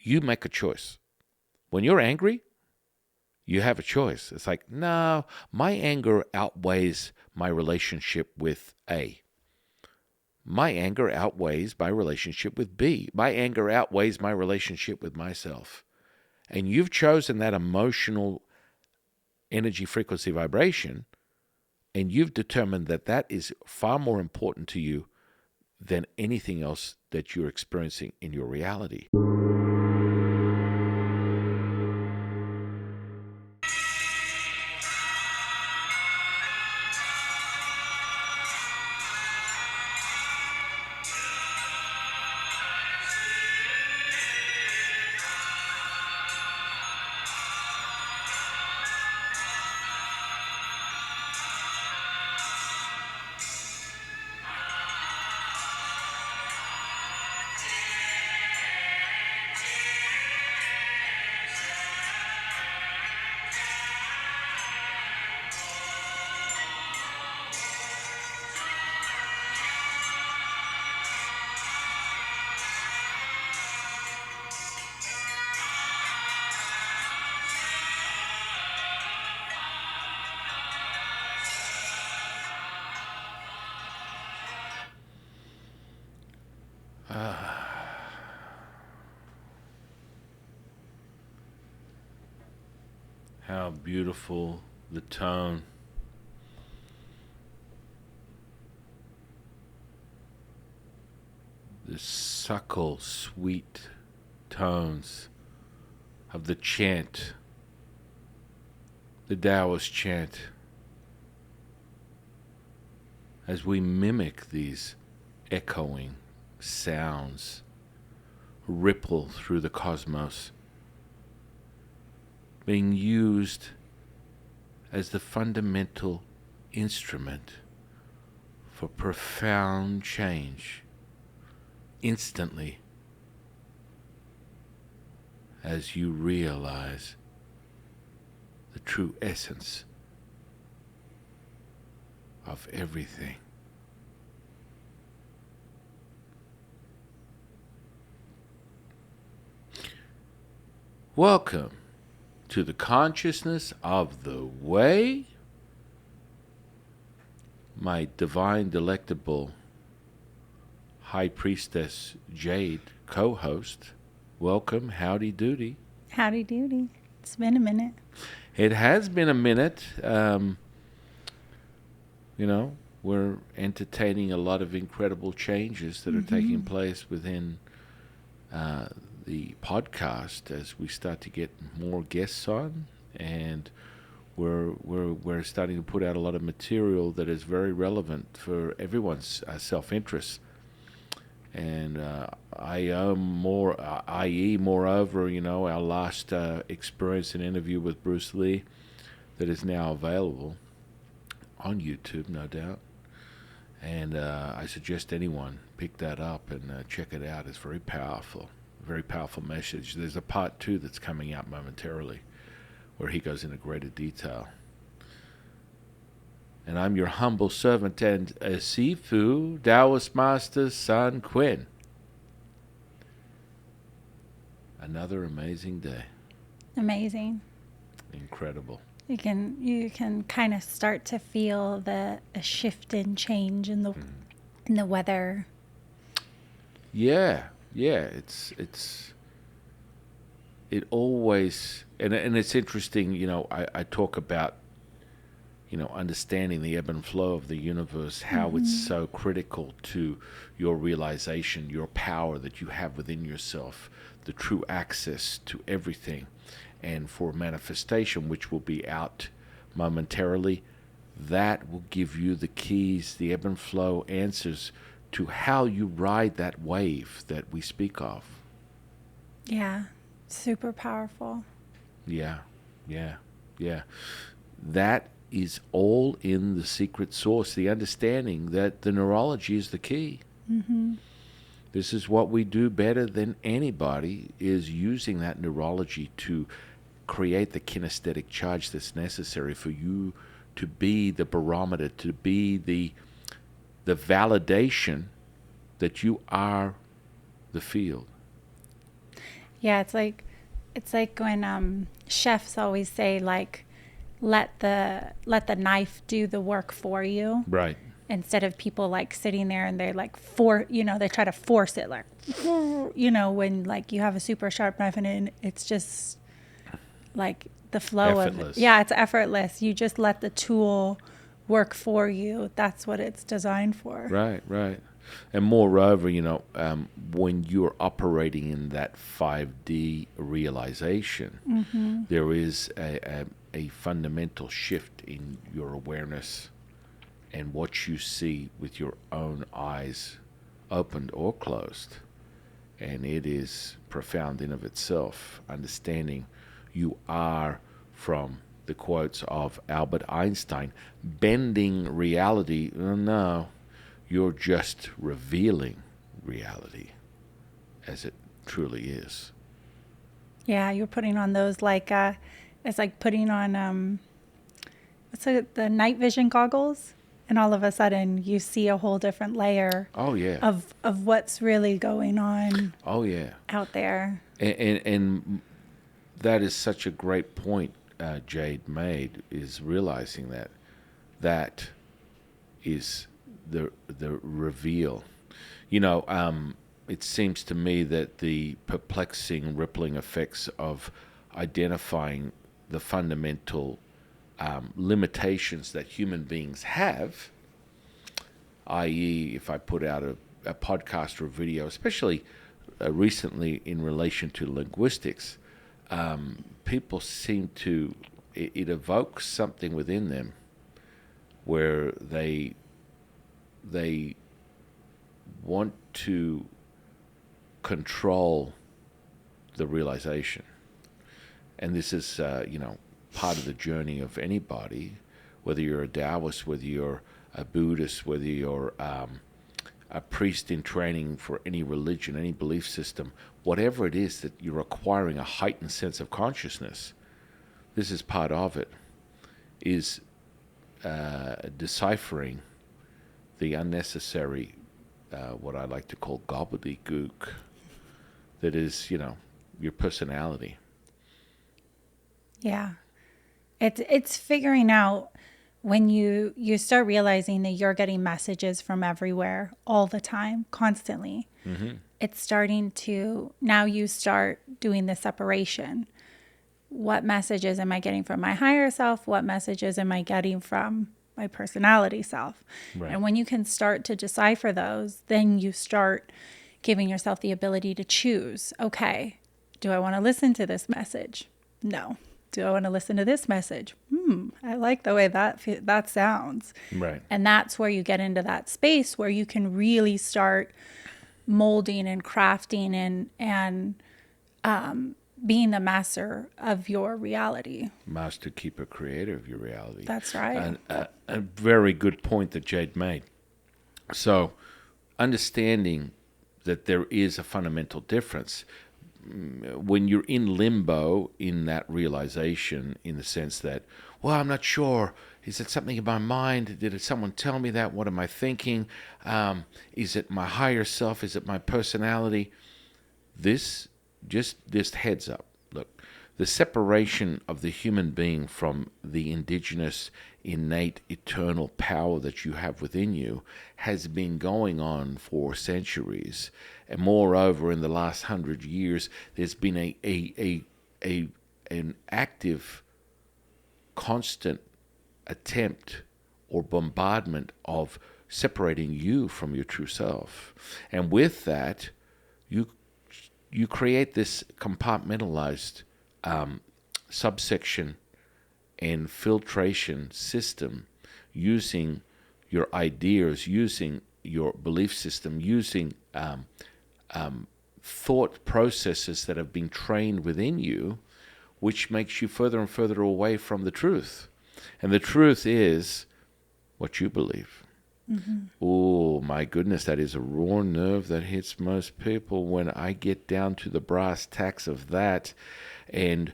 You make a choice. When you're angry, you have a choice. It's like, no, my anger outweighs my relationship with A. My anger outweighs my relationship with B. My anger outweighs my relationship with myself. And you've chosen that emotional energy, frequency, vibration, and you've determined that that is far more important to you than anything else that you're experiencing in your reality. How beautiful the tone. The subtle, sweet tones of the chant, the Taoist chant, as we mimic these echoing sounds ripple through the cosmos, being used as the fundamental instrument for profound change instantly as you realize the true essence of everything. Welcome to the consciousness of the way, my divine, delectable High Priestess Jade co-host. Welcome, howdy doody. Howdy doody. It's been a minute. It has been a minute. We're entertaining a lot of incredible changes that are taking place within the podcast as we start to get more guests on, and we're starting to put out a lot of material that is very relevant for everyone's self-interest. And moreover, our last experience and interview with Bruce Lee that is now available on YouTube, no doubt. And I suggest anyone pick that up and check it out. It's very powerful message. There's a part 2 that's coming out momentarily where he goes into greater detail. And I'm your humble servant and Sifu, Taoist Master San Quinn. Another amazing day. Amazing. Incredible. You can kind of start to feel a shift and change in the weather. Yeah. It always, and it's interesting. I talk about understanding the ebb and flow of the universe, how it's so critical to your realization, your power that you have within yourself, the true access to everything. And for manifestation, which will be out momentarily, that will give you the keys, the ebb and flow answers to how you ride that wave that we speak of. Yeah, super powerful. Yeah. That is all in the secret source, the understanding that the neurology is the key. This is what we do better than anybody, is using that neurology to create the kinesthetic charge that's necessary for you to be the barometer, to be the validation that you are the field. Yeah, it's like when chefs always say like let the knife do the work for you, Right. instead of people like sitting there and they like they try to force it like when like you have a super sharp knife and it's just like the flow of it. Effortless. Yeah, it's effortless. You just let the tool work for you. That's what it's designed for. Right, right. And moreover, when you're operating in that 5D realization, there is a fundamental shift in your awareness and what you see with your own eyes, opened or closed. And it is profound in of itself, understanding you are, from the quotes of Albert Einstein, bending reality. No, you're just revealing reality as it truly is. Yeah, you're putting on those like it's like putting on what's it, the night vision goggles, and all of a sudden you see a whole different layer Oh yeah. of what's really going on Oh yeah. out there. And that is such a great point Jade made, is realizing that is the reveal. It seems to me that the perplexing, rippling effects of identifying the fundamental limitations that human beings have, i.e., if I put out a podcast or a video, especially recently in relation to linguistics, people seem to, it evokes something within them where they want to control the realization. And this is, part of the journey of anybody, whether you're a Taoist, whether you're a Buddhist, whether you're a priest in training for any religion, any belief system, whatever it is that you're acquiring a heightened sense of consciousness, this is part of it, is deciphering the unnecessary, what I like to call gobbledygook, that is, your personality. Yeah. It's figuring out when you start realizing that you're getting messages from everywhere all the time, constantly. It's starting to, now you start doing the separation. What messages am I getting from my higher self? What messages am I getting from my personality self? Right. And when you can start to decipher those, then you start giving yourself the ability to choose. Okay, do I want to listen to this message? No. Do I want to listen to this message? I like the way that sounds. Right. And that's where you get into that space where you can really start molding and crafting and being the master of your reality. Master, keeper, creator of your reality. That's right. And a very good point that Jade made. So, understanding that there is a fundamental difference when you're in limbo, in that realization, in the sense that, well, I'm not sure. Is it something in my mind? Did someone tell me that? What am I thinking? Is it my higher self? Is it my personality? This, just heads up. Look, the separation of the human being from the indigenous, innate, eternal power that you have within you has been going on for centuries. And moreover, in the last 100 years, there's been an active, constant attempt or bombardment of separating you from your true self. And with that, you create this compartmentalized subsection and filtration system using your ideas, using your belief system, using thought processes that have been trained within you, which makes you further and further away from the truth. And the truth is what you believe. Oh, my goodness, that is a raw nerve that hits most people when I get down to the brass tacks of that. And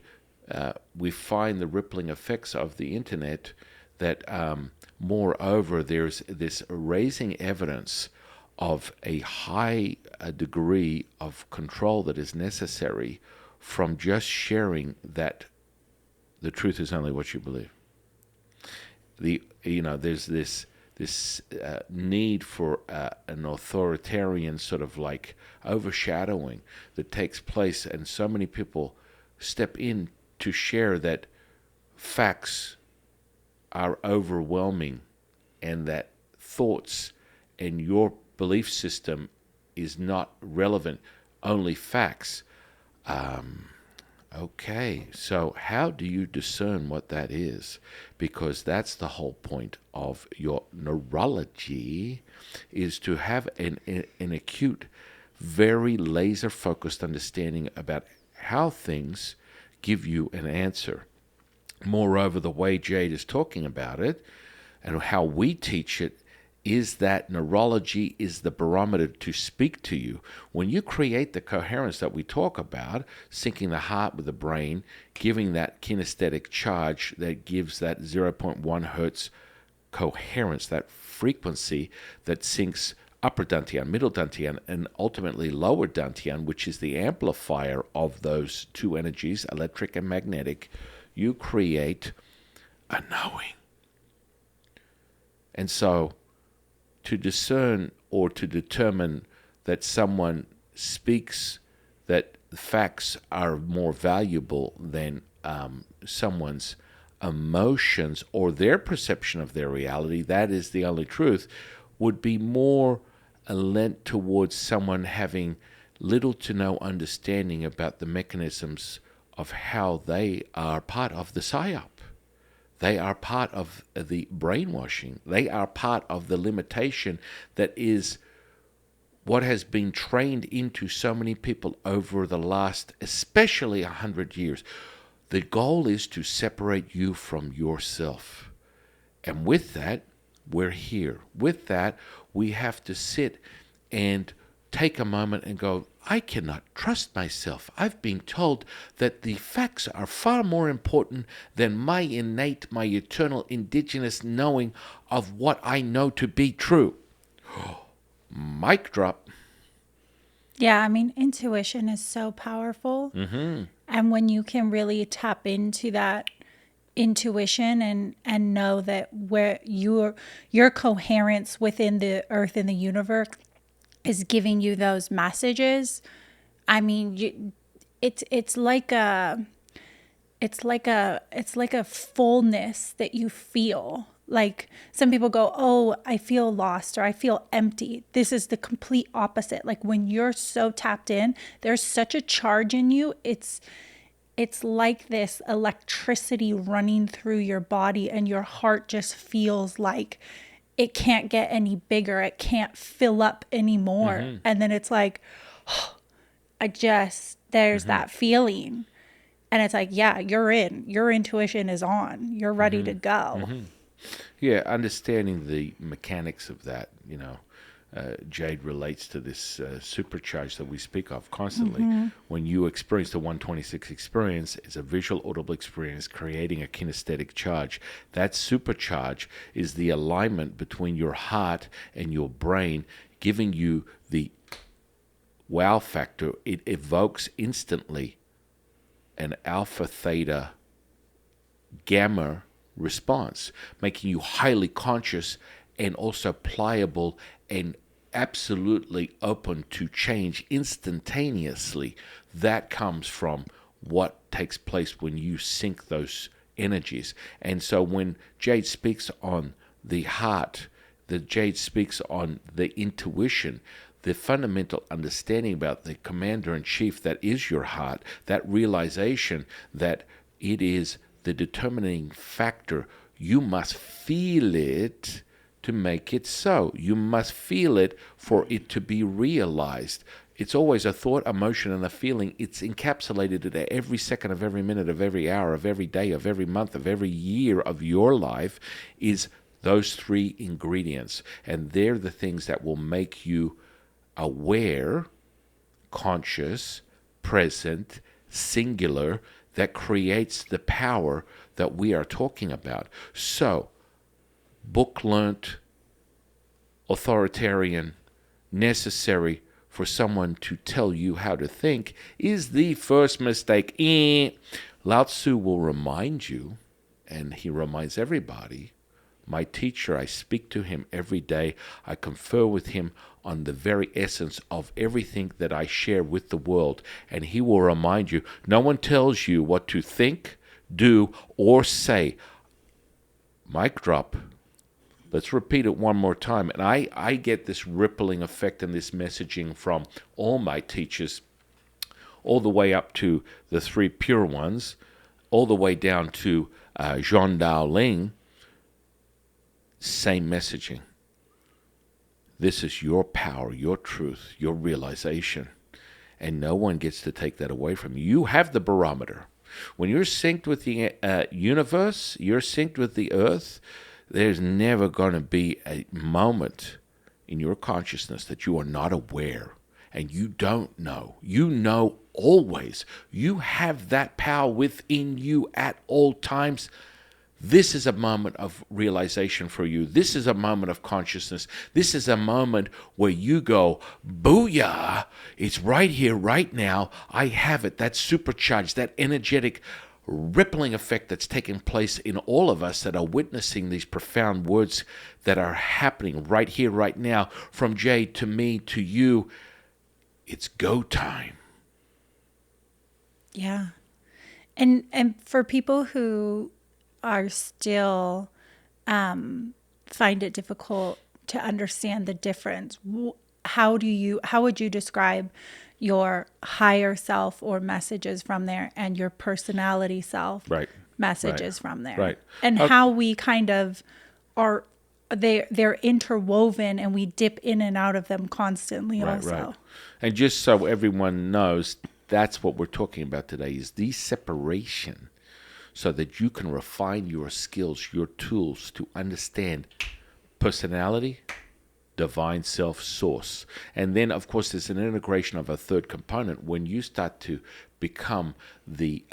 we find the rippling effects of the internet that, moreover, there's this raising evidence of a high degree of control that is necessary from just sharing that the truth is only what you believe. There's this need for an authoritarian sort of like overshadowing that takes place, and so many people step in to share that facts are overwhelming and that thoughts and your belief system is not relevant, only facts. Okay, so how do you discern what that is? Because that's the whole point of your neurology, is to have an acute, very laser-focused understanding about how things give you an answer. Moreover, the way Jade is talking about it and how we teach it is that neurology is the barometer to speak to you. When you create the coherence that we talk about, syncing the heart with the brain, giving that kinesthetic charge that gives that 0.1 hertz coherence, that frequency that syncs upper dantian, middle dantian, and ultimately lower dantian, which is the amplifier of those two energies, electric and magnetic, you create a knowing. And so to discern or to determine that someone speaks that facts are more valuable than someone's emotions or their perception of their reality, that is the only truth, would be more lent towards someone having little to no understanding about the mechanisms of how they are part of the psyop. They are part of the brainwashing. They are part of the limitation that is what has been trained into so many people over the last, especially 100 years. The goal is to separate you from yourself. And with that, we're here. With that, we have to sit and take a moment and go, I cannot trust myself. I've been told that the facts are far more important than my innate, my eternal indigenous knowing of what I know to be true. Mic drop. Yeah, I mean, intuition is so powerful. Mm-hmm. And when you can really tap into that intuition and know that where your coherence within the earth and the universe is giving you those messages. I mean, it's like a fullness that you feel. Like some people go, oh, I feel lost or I feel empty. This is the complete opposite. Like when you're so tapped in, there's such a charge in you. It's like this electricity running through your body, and your heart just feels like it can't get any bigger. It can't fill up anymore. Mm-hmm. And then it's like, oh, there's that feeling. And it's like, yeah, you're in. Your intuition is on. You're ready to go. Mm-hmm. Yeah, understanding the mechanics of that, Jade relates to this supercharge that we speak of constantly. Mm-hmm. When you experience the 126 experience, it's a visual audible experience creating a kinesthetic charge. That supercharge is the alignment between your heart and your brain, giving you the wow factor. It evokes instantly an alpha, theta, gamma response, making you highly conscious and also pliable and absolutely open to change instantaneously. That comes from what takes place when you sync those energies. And so when Jade speaks on the heart, Jade speaks on the intuition, the fundamental understanding about the commander-in-chief that is your heart, that realization that it is the determining factor. You must feel it to make it so. You must feel it for it to be realized. It's always a thought, emotion, and a feeling. It's encapsulated at every second of every minute of every hour of every day of every month of every year of your life is those three ingredients. And they're the things that will make you aware, conscious, present, singular, that creates the power that we are talking about. So, book-learnt, authoritarian, necessary for someone to tell you how to think is the first mistake. Lao Tzu will remind you, and he reminds everybody, my teacher, I speak to him every day. I confer with him on the very essence of everything that I share with the world. And he will remind you, no one tells you what to think, do, or say. Mic drop. Let's repeat it one more time. And I get this rippling effect and this messaging from all my teachers, all the way up to the three pure ones, all the way down to Zhang Dao Ling. Same messaging. This is your power, your truth, your realization. And no one gets to take that away from you. You have the barometer. When you're synced with the universe, you're synced with the earth, there's never going to be a moment in your consciousness that you are not aware and you don't know. You know always. You have that power within you at all times. This is a moment of realization for you. This is a moment of consciousness. This is a moment where you go, booyah, it's right here, right now. I have it. That supercharged, that energetic rippling effect that's taking place in all of us that are witnessing these profound words that are happening right here, right now, from Jay to me to you. It's go time. Yeah. And for people who are still find it difficult to understand the difference, how would you describe your higher self or messages from there and your personality self messages from there? Right. And how we kind of are, they're interwoven and we dip in and out of them constantly also. Right. And just so everyone knows, that's what we're talking about today, is the separation, so that you can refine your skills, your tools to understand personality, divine self, source. And then, of course, there's an integration of a third component. When you start to become the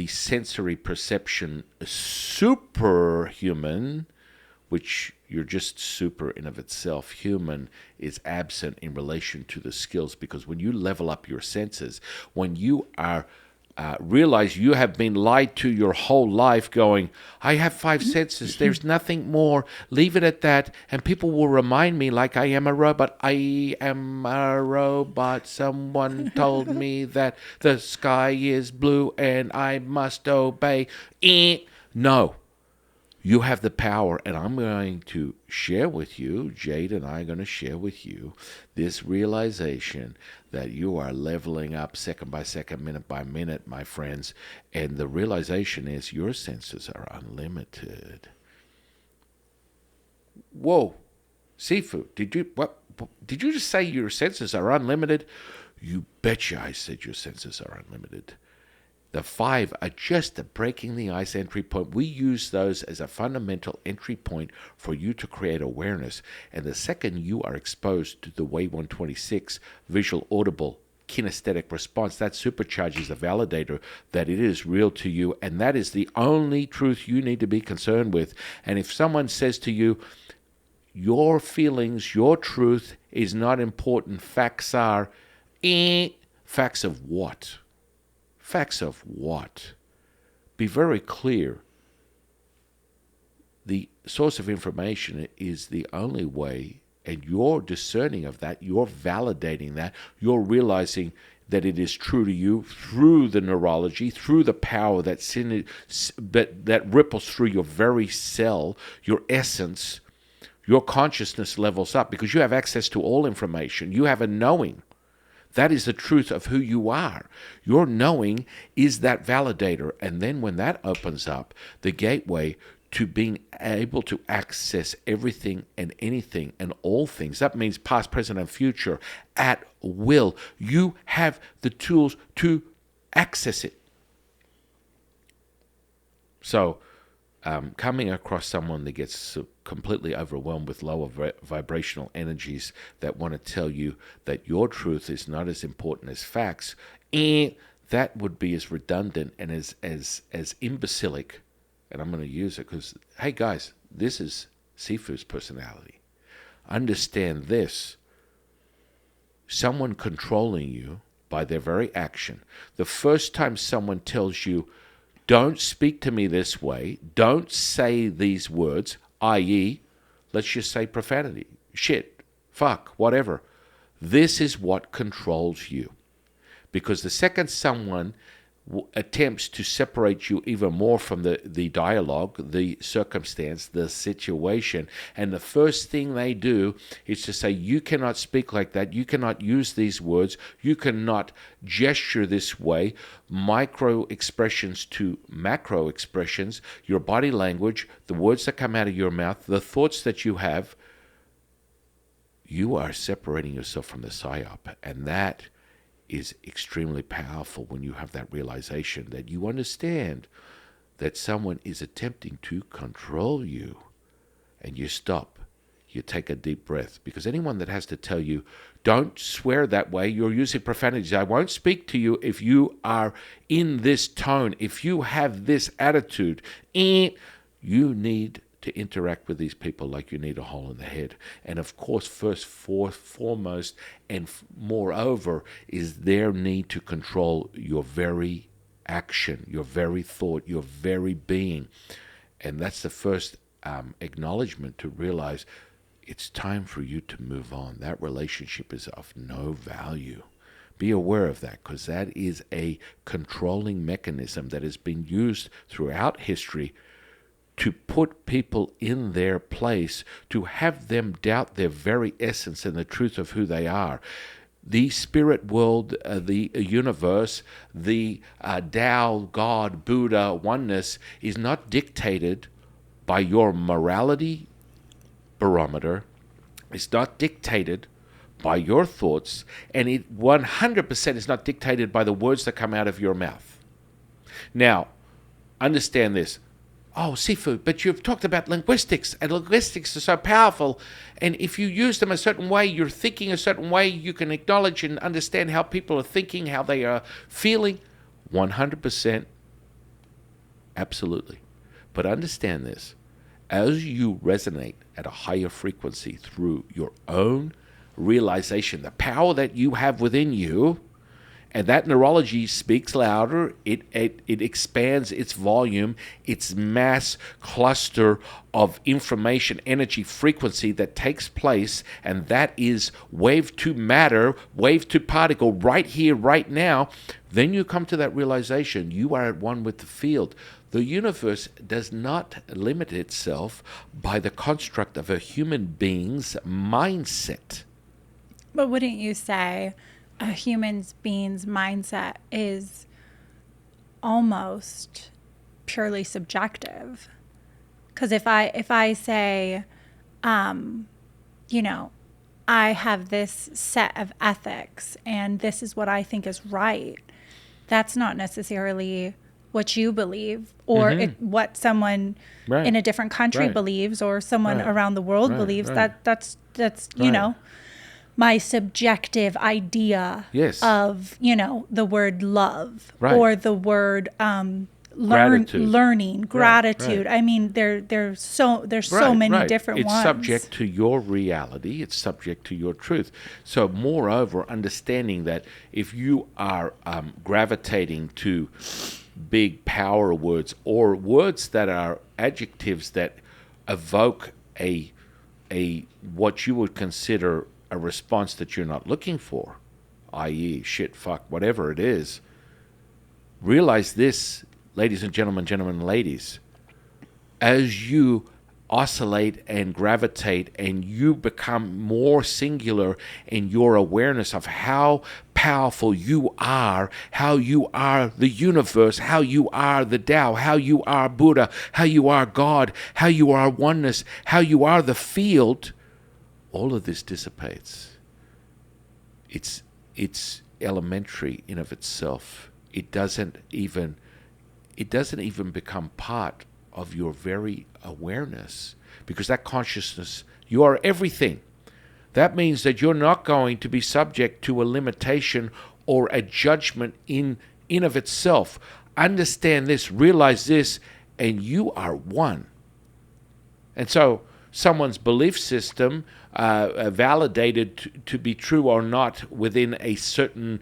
sensory perception superhuman, which you're just super in of itself. Human is absent in relation to the skills, because when you level up your senses, when you are realize you have been lied to your whole life, going, I have 5 senses, there's nothing more, leave it at that, and people will remind me like I am a robot. I am a robot. Someone told me that the sky is blue and I must obey. No. You have the power, and I'm going to share with you, Jade and I are going to share with you this realization that you are leveling up second by second, minute by minute, my friends. And the realization is your senses are unlimited. Whoa, Seafood, did you just say your senses are unlimited? You betcha I said your senses are unlimited. The 5 are just the breaking the ice entry point. We use those as a fundamental entry point for you to create awareness. And the second you are exposed to the Wave 126 visual, audible, kinesthetic response, that supercharges the validator that it is real to you. And that is the only truth you need to be concerned with. And if someone says to you, your feelings, your truth is not important, facts are, facts of what? Facts of what? Be very clear. The source of information is the only way, and you're discerning of that, you're validating that, you're realizing that it is true to you through the neurology, through the power that ripples through your very cell, your essence. Your consciousness levels up because you have access to all information. You have a knowing. That is the truth of who you are. Your knowing is that validator. And then when that opens up, the gateway to being able to access everything and anything and all things, that means past, present, and future at will. You have the tools to access it. So, coming across someone that gets completely overwhelmed with lower vibrational energies that want to tell you that your truth is not as important as facts, that would be as redundant and as imbecilic. And I'm going to use it because, hey guys, this is Sifu's personality. Understand this. someone controlling you by their very action. The first time someone tells you, don't speak to me this way, don't say these words, i.e., let's just say profanity, shit, fuck, whatever. This is what controls you. Because the second someone attempts to separate you even more from the dialogue, the circumstance, the situation, and the first thing they do is to say, you cannot speak like that, you cannot use these words, you cannot gesture this way, micro expressions to macro expressions, your body language, the words that come out of your mouth, the thoughts that you have, you are separating yourself from the psyop, and that is extremely powerful when you have that realization that you understand that someone is attempting to control you, and you stop. You take a deep breath, because anyone that has to tell you, don't swear that way, you're using profanities, I won't speak to you if you are in this tone, if you have this attitude, you need to interact with these people like you need a hole in the head. And of course, foremost, and moreover, is their need to control your very action, your very thought, your very being. And that's the first acknowledgement to realize it's time for you to move on. That relationship is of no value. Be aware of that, because that is a controlling mechanism that has been used throughout history to put people in their place, to have them doubt their very essence and the truth of who they are. The spirit world, the universe, the Tao, God, Buddha, oneness is not dictated by your morality barometer. It's not dictated by your thoughts, and it 100% is not dictated by the words that come out of your mouth. Now, understand this. Oh, Sifu, but you've talked about linguistics, and linguistics are so powerful, and if you use them a certain way, you're thinking a certain way, you can acknowledge and understand how people are thinking, how they are feeling. 100%, absolutely. But understand this, as you resonate at a higher frequency through your own realization, the power that you have within you, and that neurology speaks louder, it expands its volume, its mass cluster of information, energy, frequency that takes place, and that is wave to matter, wave to particle, right here, right now. Then you come to that realization, you are at one with the field. The universe does not limit itself by the construct of a human being's mindset. But wouldn't you say a human being's mindset is almost purely subjective? Because if I say, you know, I have this set of ethics and this is what I think is right, that's not necessarily what you believe, or what someone in a different country believes, or someone around the world believes. That's you know, my subjective idea of, you know, the word love or the word learning, gratitude. I mean, there's so many different ones. It's subject to your reality. It's subject to your truth. So moreover, understanding that if you are gravitating to big power words, or words that are adjectives that evoke a what you would consider a response that you're not looking for, i.e. shit, fuck, whatever it is, realize this, ladies and gentlemen, and ladies, as you oscillate and gravitate and you become more singular in your awareness of how powerful you are, how you are the universe, how you are the Tao, how you are Buddha, how you are God, how you are oneness, how you are the field, all of this dissipates. It's elementary in of itself. It doesn't even become part of your very awareness, because that consciousness, you are everything. That means that you're not going to be subject to a limitation or a judgment in of itself. Understand this, realize this, and you are one. And so someone's belief system validated to be true or not within a certain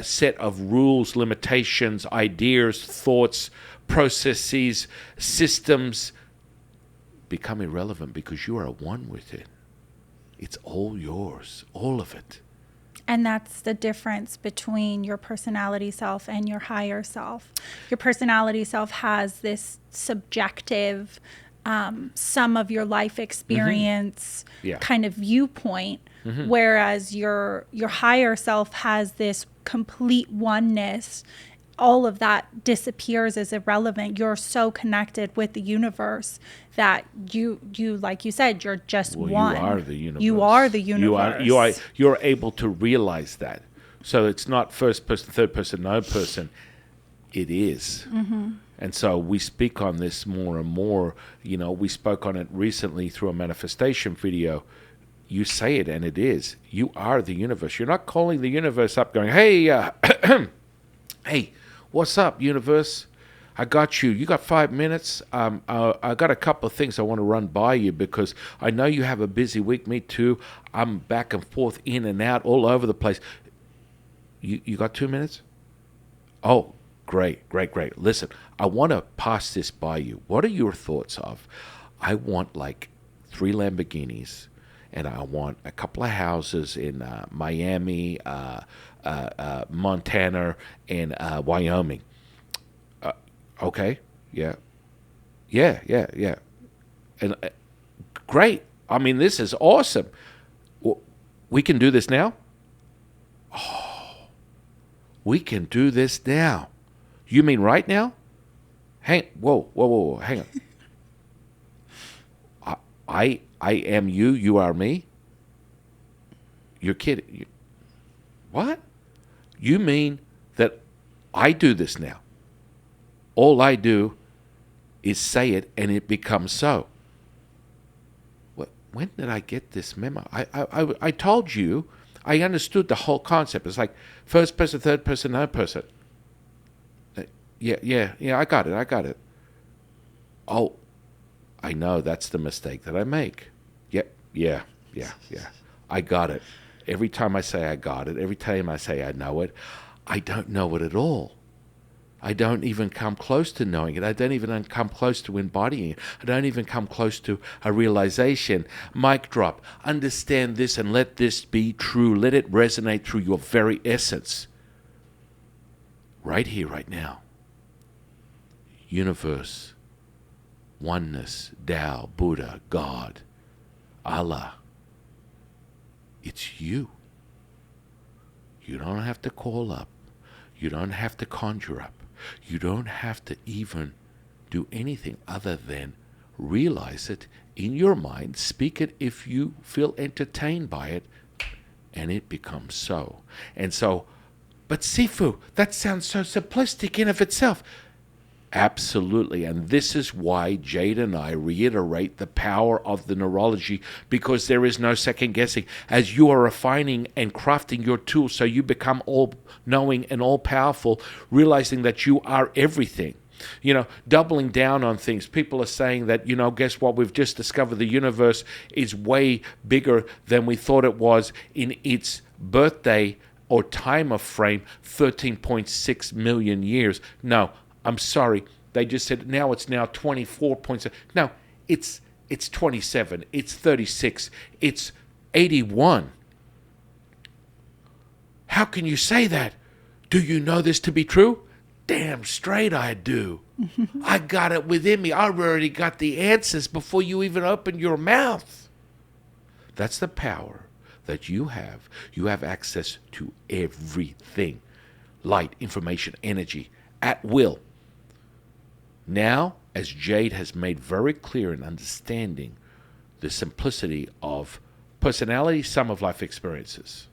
set of rules, limitations, ideas, thoughts, processes, systems, become irrelevant because you are one with it. It's all yours, all of it. And that's the difference between your personality self and your higher self. Your personality self has this subjective, sum of your life experience kind of viewpoint, whereas your higher self has this complete oneness. All of that disappears as irrelevant. You're so connected with the universe that you like you said, you're just one. You are the universe. You are the universe. You're able to realize that. So it's not first person, third person, no person. It is. And so we speak on this more and more. You know, we spoke on it recently through a manifestation video. You say it and it is. You are the universe. You're not calling the universe up going, hey, hey, what's up, universe? I got you. You got 5 minutes? I got a couple of things I want to run by you because I know you have a busy week. Me too. I'm back and forth, in and out, all over the place. You got 2 minutes? Oh, great. Listen, I want to pass this by you. What are your thoughts of? I want like 3 Lamborghinis, and I want a couple of houses in Miami, Montana, and Wyoming. Okay, yeah. And great. I mean, this is awesome. We can do this now? Oh, we can do this now. You mean right now? Whoa, hang on. I am you, you are me? You're kidding. What? You mean that I do this now? All I do is say it and it becomes so. When did I get this memo? I told you, I understood the whole concept. It's like first person, third person, no person. Yeah, I got it. Oh, I know that's the mistake that I make. Yeah. I got it. Every time I say I got it, every time I say I know it, I don't know it at all. I don't even come close to knowing it. I don't even come close to embodying it. I don't even come close to a realization. Mic drop. Understand this and let this be true. Let it resonate through your very essence. Right here, right now. Universe, oneness, Tao, Buddha, God, Allah. It's you. You don't have to call up. You don't have to conjure up. You don't have to even do anything other than realize it in your mind, speak it if you feel entertained by it, and it becomes so. And so, but Sifu, that sounds so simplistic in of itself. Absolutely, and this is why Jade and I reiterate the power of the neurology, because there is no second guessing. As you are refining and crafting your tools so you become all-knowing and all-powerful, realizing that you are everything. You know, doubling down on things. People are saying that, guess what? We've just discovered the universe is way bigger than we thought it was in its birthday or time of frame, 13.6 million years. No, I'm sorry. They just said it's now 24.7. No, it's 27. It's 36. It's 81. How can you say that? Do you know this to be true? Damn straight I do. I got it within me. I already got the answers before you even opened your mouth. That's the power that you have. You have access to everything. Light, information, energy, at will. Now, as Jade has made very clear in understanding the simplicity of personality, sum of life experiences,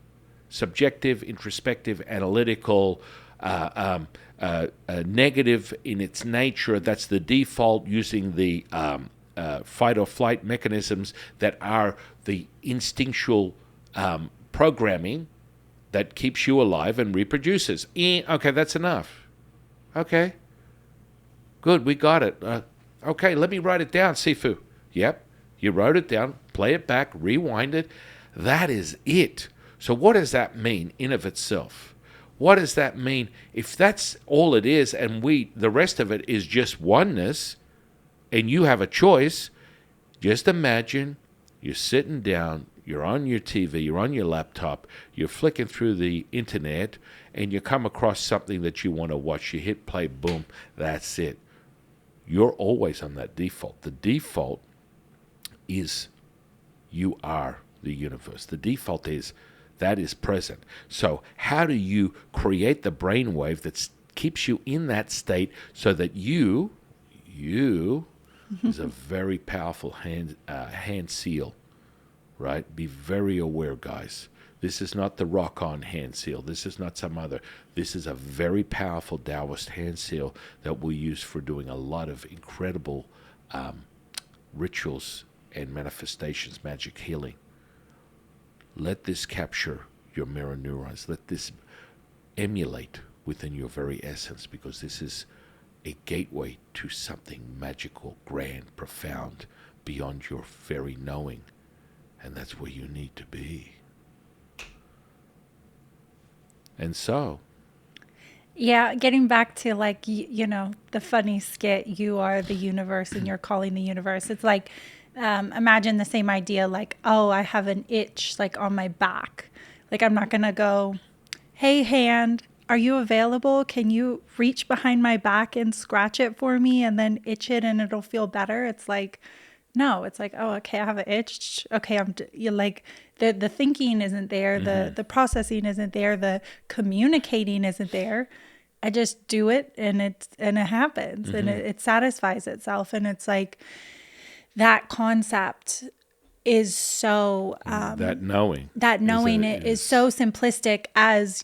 subjective, introspective, analytical, negative in its nature, that's the default, using the fight or flight mechanisms that are the instinctual programming that keeps you alive and reproduces. Okay, that's enough. Okay. Good, we got it. Okay, let me write it down, Sifu. Yep. You wrote it down, play it back, rewind it. That is it. So what does that mean in of itself? What does that mean if that's all it is and the rest of it is just oneness and you have a choice? Just imagine you're sitting down, you're on your TV, you're on your laptop, you're flicking through the internet, and you come across something that you want to watch. You hit play, boom, that's it. You're always on that default. The default is you are the universe. The default is that is present. So how do you create the brainwave that keeps you in that state so that you is a very powerful hand seal, right? Be very aware, guys. This is not the rock-on hand seal. This is not some other. This is a very powerful Taoist hand seal that we use for doing a lot of incredible rituals and manifestations, magic healing. Let this capture your mirror neurons. Let this emulate within your very essence, because this is a gateway to something magical, grand, profound, beyond your very knowing. And that's where you need to be. And so... Yeah, getting back to like, the funny skit, you are the universe and you're calling the universe. It's like, imagine the same idea, like, oh, I have an itch like on my back. Like, I'm not going to go, hey, hand, are you available? Can you reach behind my back and scratch it for me and then itch it and it'll feel better? It's like, no, it's like, oh, okay, I have an itch. Okay, you're like, the thinking isn't there. The processing isn't there. The communicating isn't there. I just do it and it happens and it satisfies itself. And it's like, that concept is so that knowing is so simplistic as,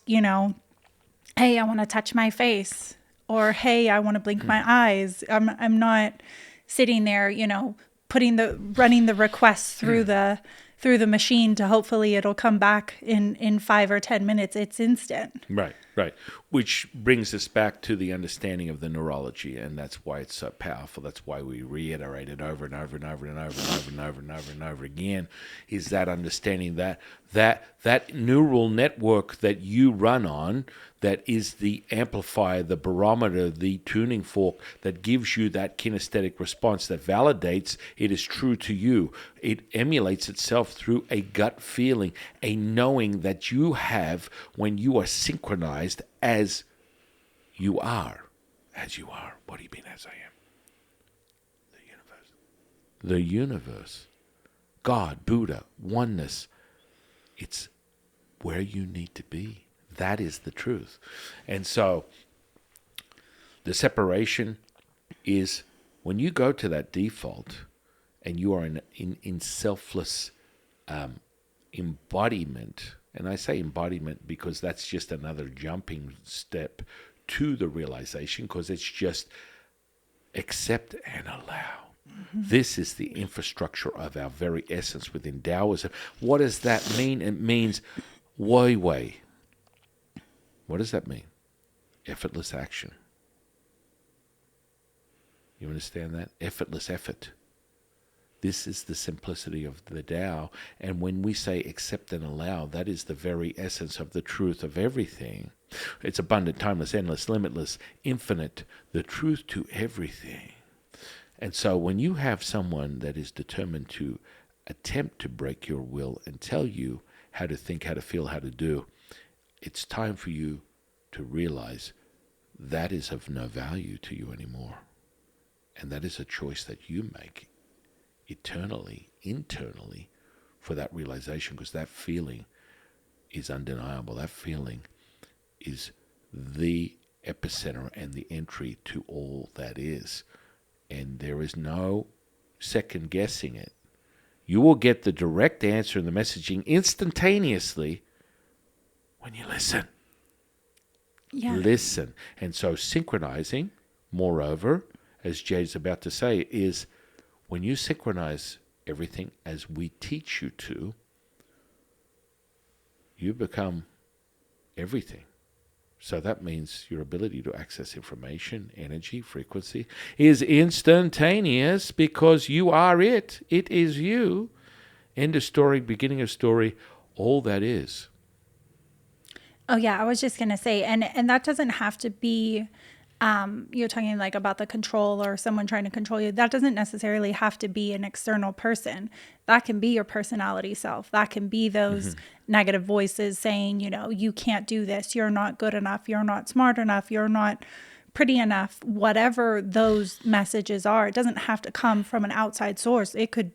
hey, I want to touch my face, or hey, I want to blink my eyes. I'm not sitting there, running the requests through the machine to hopefully it'll come back in 5 or 10 minutes. It's instant. Right. Which brings us back to the understanding of the neurology, and that's why it's so powerful. That's why we reiterate it over and over and over and over and over and over and over and over again, is that understanding that neural network that you run on, that is the amplifier, the barometer, the tuning fork that gives you that kinesthetic response that validates it is true to you. It emulates itself through a gut feeling, a knowing that you have when you are synchronized as you are. As you are. What do you mean as I am? The universe. The universe. God, Buddha, oneness. It's where you need to be. That is the truth. And so the separation is when you go to that default and you are in selfless embodiment. And I say embodiment because that's just another jumping step to the realization, because it's just accept and allow. This is the infrastructure of our very essence within Taoism. What does that mean? It means Wei. What does that mean? Effortless action. You understand that? Effortless effort. This is the simplicity of the Tao. And when we say accept and allow, that is the very essence of the truth of everything. It's abundant, timeless, endless, limitless, infinite, the truth to everything. And so when you have someone that is determined to attempt to break your will and tell you how to think, how to feel, how to do, it's time for you to realize that is of no value to you anymore. And that is a choice that you make eternally, internally, for that realization, because that feeling is undeniable. That feeling is the epicenter and the entry to all that is. And there is no second guessing it. You will get the direct answer in the messaging instantaneously when you listen. Yeah. Listen. And so synchronizing, moreover, as Jay's about to say, is when you synchronize everything as we teach you to, you become everything. So that means your ability to access information, energy, frequency is instantaneous because you are it. It is you. End of story, beginning of story, all that is. Oh yeah, I was just gonna say, and that doesn't have to be. You're talking like about the control or someone trying to control you. That doesn't necessarily have to be an external person. That can be your personality self. That can be those negative voices saying, you know, you can't do this. You're not good enough. You're not smart enough. You're not pretty enough. Whatever those messages are, it doesn't have to come from an outside source. It could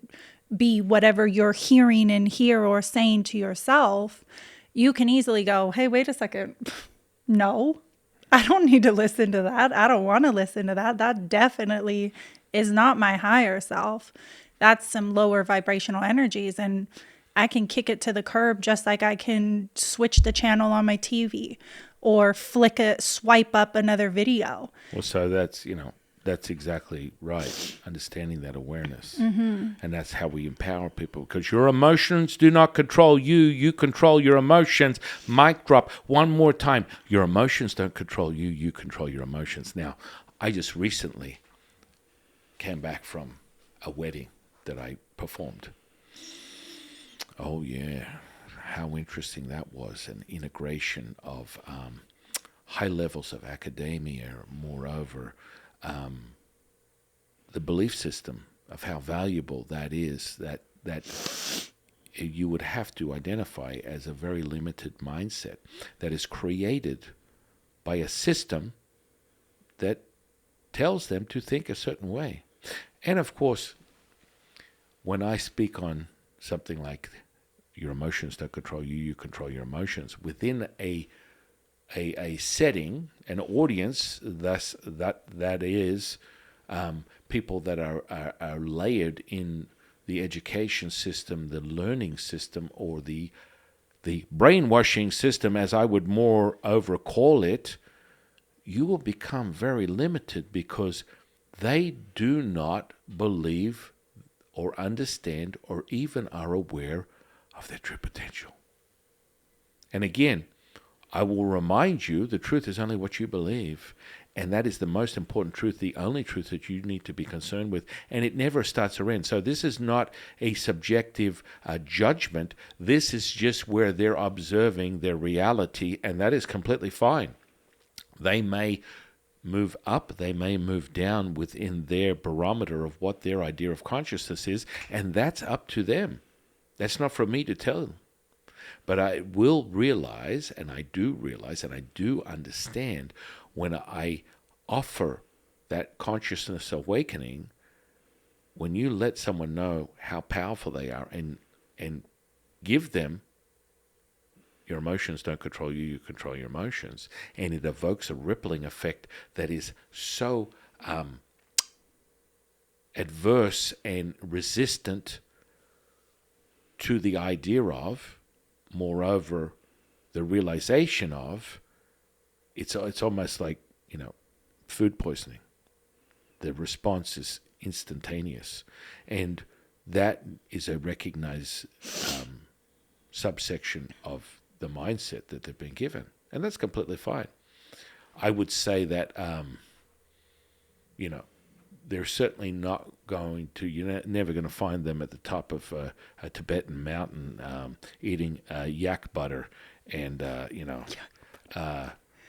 be whatever you're hearing in here or saying to yourself. You can easily go, hey, wait a second. No, I don't need to listen to that. I don't want to listen to that. That definitely is not my higher self. That's some lower vibrational energies. And I can kick it to the curb just like I can switch the channel on my TV or swipe up another video. Well, so that's exactly right. Understanding that awareness. And that's how we empower people, because your emotions do not control you. You control your emotions. Mic drop. One more time. Your emotions don't control you. You control your emotions. Now, I just recently came back from a wedding that I performed. Oh, yeah. How interesting that was. An integration of high levels of academia, moreover, the belief system of how valuable that is, that you would have to identify as a very limited mindset that is created by a system that tells them to think a certain way. And of course, when I speak on something like your emotions don't control you, you control your emotions, within a setting, an audience, thus that is people that are layered in the education system, the learning system, or the brainwashing system, as I would moreover call it, you will become very limited because they do not believe or understand or even are aware of their true potential. And again, I will remind you, the truth is only what you believe. And that is the most important truth, the only truth that you need to be concerned with. And it never starts or ends. So this is not a subjective judgment. This is just where they're observing their reality, and that is completely fine. They may move up, they may move down within their barometer of what their idea of consciousness is, and that's up to them. That's not for me to tell them. But I will realize, and I do realize, and I do understand when I offer that consciousness awakening, when you let someone know how powerful they are and give them, your emotions don't control you, you control your emotions, and it evokes a rippling effect that is so adverse and resistant to the idea of, moreover, the realization of, it's almost like, food poisoning. The response is instantaneous. And that is a recognized subsection of the mindset that they've been given. And that's completely fine. I would say that, they're certainly not going to, you're never going to find them at the top of a Tibetan mountain eating yak butter and,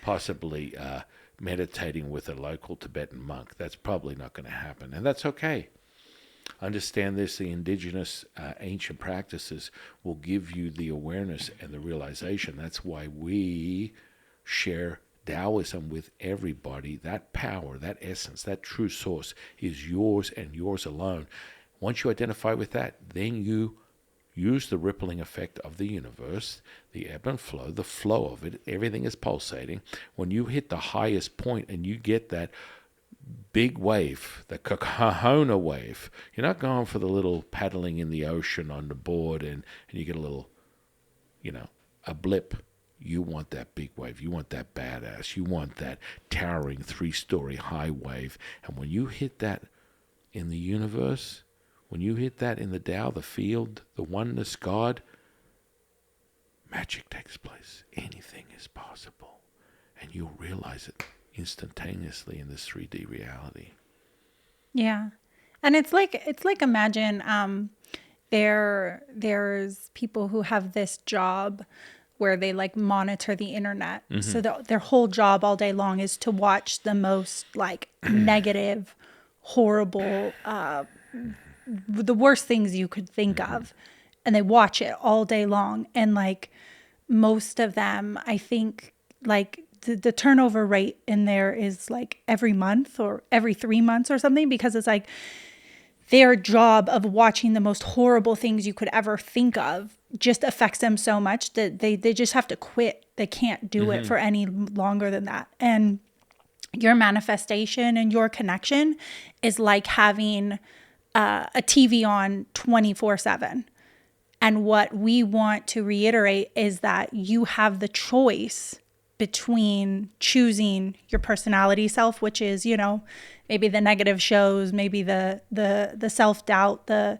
possibly meditating with a local Tibetan monk. That's probably not going to happen. And that's okay. Understand this, the indigenous ancient practices will give you the awareness and the realization. That's why we share Taoism with everybody. That power, that essence, that true source is yours and yours alone. Once you identify with that, then you use the rippling effect of the universe, the ebb and flow, the flow of it. Everything is pulsating. When you hit the highest point and you get that big wave, the Kahuna wave, you're not going for the little paddling in the ocean on the board and you get a little, a blip. You want that big wave. You want that badass. You want that towering 3-story high wave. And when you hit that in the universe, when you hit that in the Tao, the field, the oneness, God, magic takes place. Anything is possible. and you'll realize it instantaneously in this 3D reality. Yeah. And it's like imagine there's people who have this job where they like monitor the internet. So their whole job all day long is to watch the most like negative, horrible, the worst things you could think of. And they watch it all day long. And like most of them, I think like the turnover rate in there is like every month or every 3 months or something, because it's like their job of watching the most horrible things you could ever think of just affects them so much that they just have to quit. They can't do it for any longer than that. And your manifestation and your connection is like having a TV on 24/7. And what we want to reiterate is that you have the choice between choosing your personality self, which is, you know, maybe the negative shows, maybe the self-doubt, the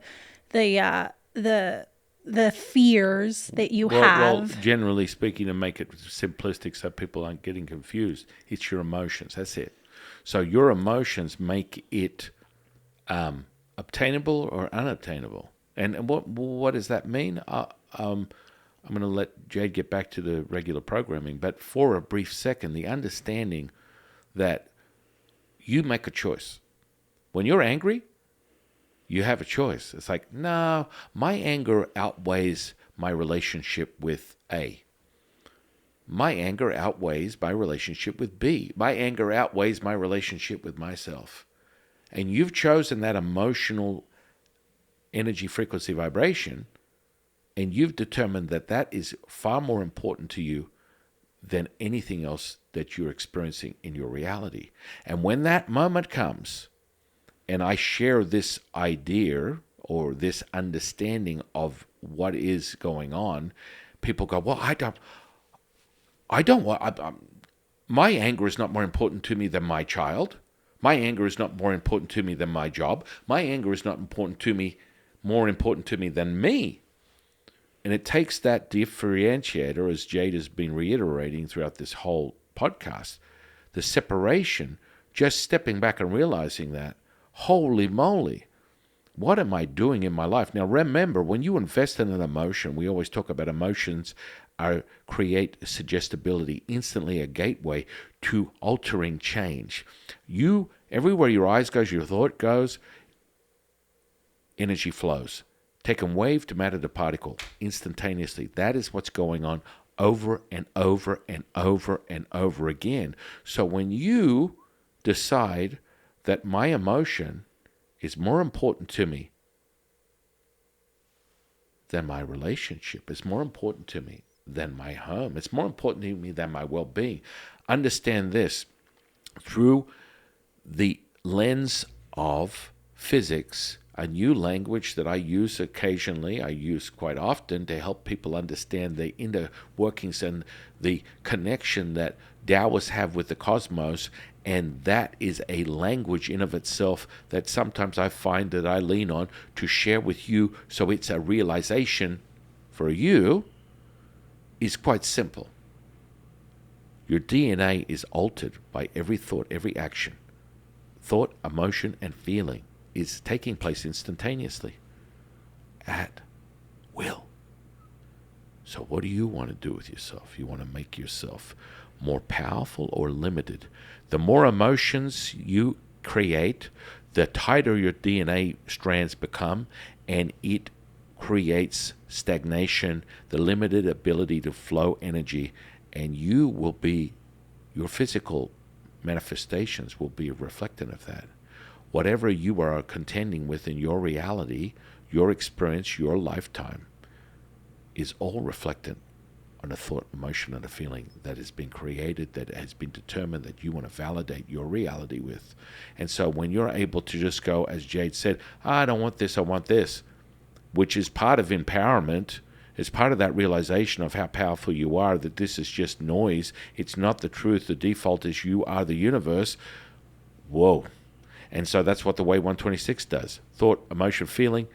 fears that you have. Well, generally speaking, to make it simplistic so people aren't getting confused, it's your emotions. That's it. So your emotions make it obtainable or unobtainable. And what does that mean? I'm going to let Jade get back to the regular programming, but for a brief second, the understanding that you make a choice. When you're angry, you have a choice. It's like, no, my anger outweighs my relationship with A. My anger outweighs my relationship with B. My anger outweighs my relationship with myself. And you've chosen that emotional energy, frequency, vibration, and you've determined that that is far more important to you than anything else that you're experiencing in your reality. And when that moment comes, and I share this idea or this understanding of what is going on, people go, well, my anger is not more important to me than my child. My anger is not more important to me than my job. My anger is not more important to me than me. And it takes that differentiator, as Jade has been reiterating throughout this whole podcast, the separation, just stepping back and realizing that, holy moly, what am I doing in my life? Now, remember, when you invest in an emotion, we always talk about emotions create suggestibility, instantly a gateway to altering change. Everywhere your eyes goes, your thought goes, energy flows. Taken wave to matter to particle instantaneously. That is what's going on over and over and over and over again. So when you decide that my emotion is more important to me than my relationship, it's more important to me than my home, it's more important to me than my well-being, understand this, through the lens of physics, a new language that I use occasionally, I use quite often to help people understand the inner workings and the connection that Taoists have with the cosmos. And that is a language in of itself that sometimes I find that I lean on to share with you. So it's a realization for you is quite simple. Your DNA is altered by every thought, every action. Thought, emotion, and feeling is taking place instantaneously at will. So what do you want to do with yourself? You want to make yourself more powerful or limited? The more emotions you create, the tighter your DNA strands become, and it creates stagnation, the limited ability to flow energy, and your physical manifestations will be reflective of that. Whatever you are contending with in your reality, your experience, your lifetime, is all reflected on a thought, emotion, and a feeling that has been created, that has been determined, that you want to validate your reality with. And so when you're able to just go, as Jade said, I don't want this, I want this, which is part of empowerment, is part of that realization of how powerful you are, that this is just noise, it's not the truth, the default is you are the universe. Whoa. And so that's what the Way 126 does. Thought, emotion, feeling,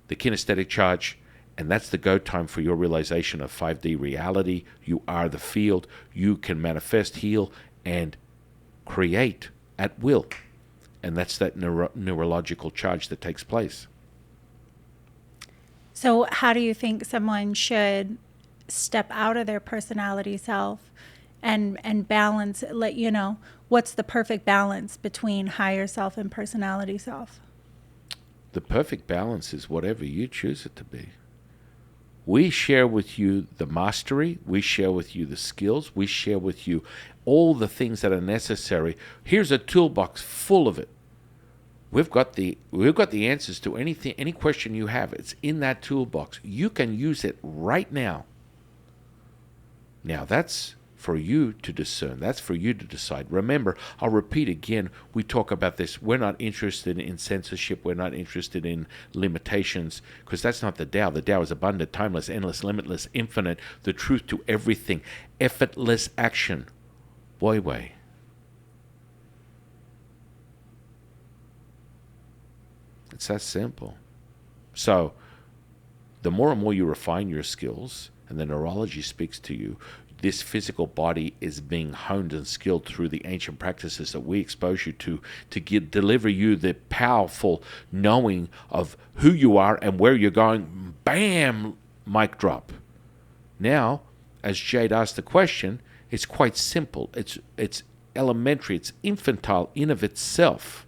the kinesthetic charge, And that's the go time for your realization of 5D reality. You are the field. You can manifest, heal, and create at will. And that's that neurological charge that takes place. So how do you think someone should step out of their personality self and balance, what's the perfect balance between higher self and personality self? The perfect balance is whatever you choose it to be. We share with you the mastery. We share with you the skills. We share with you all the things that are necessary. Here's a toolbox full of it. We've got the answers to anything, any question you have. It's in that toolbox. You can use it right now. Now that's for you to discern. That's for you to decide. Remember, I'll repeat again, we talk about this. We're not interested in censorship. We're not interested in limitations, because that's not the Tao. The Tao is abundant, timeless, endless, limitless, infinite, the truth to everything, effortless action. Wei. It's that simple. So the more and more you refine your skills, and the neurology speaks to you, this physical body is being honed and skilled through the ancient practices that we expose you to deliver you the powerful knowing of who you are and where you're going. Bam! Mic drop. Now, as Jade asked the question, it's quite simple. It's elementary. It's infantile in of itself.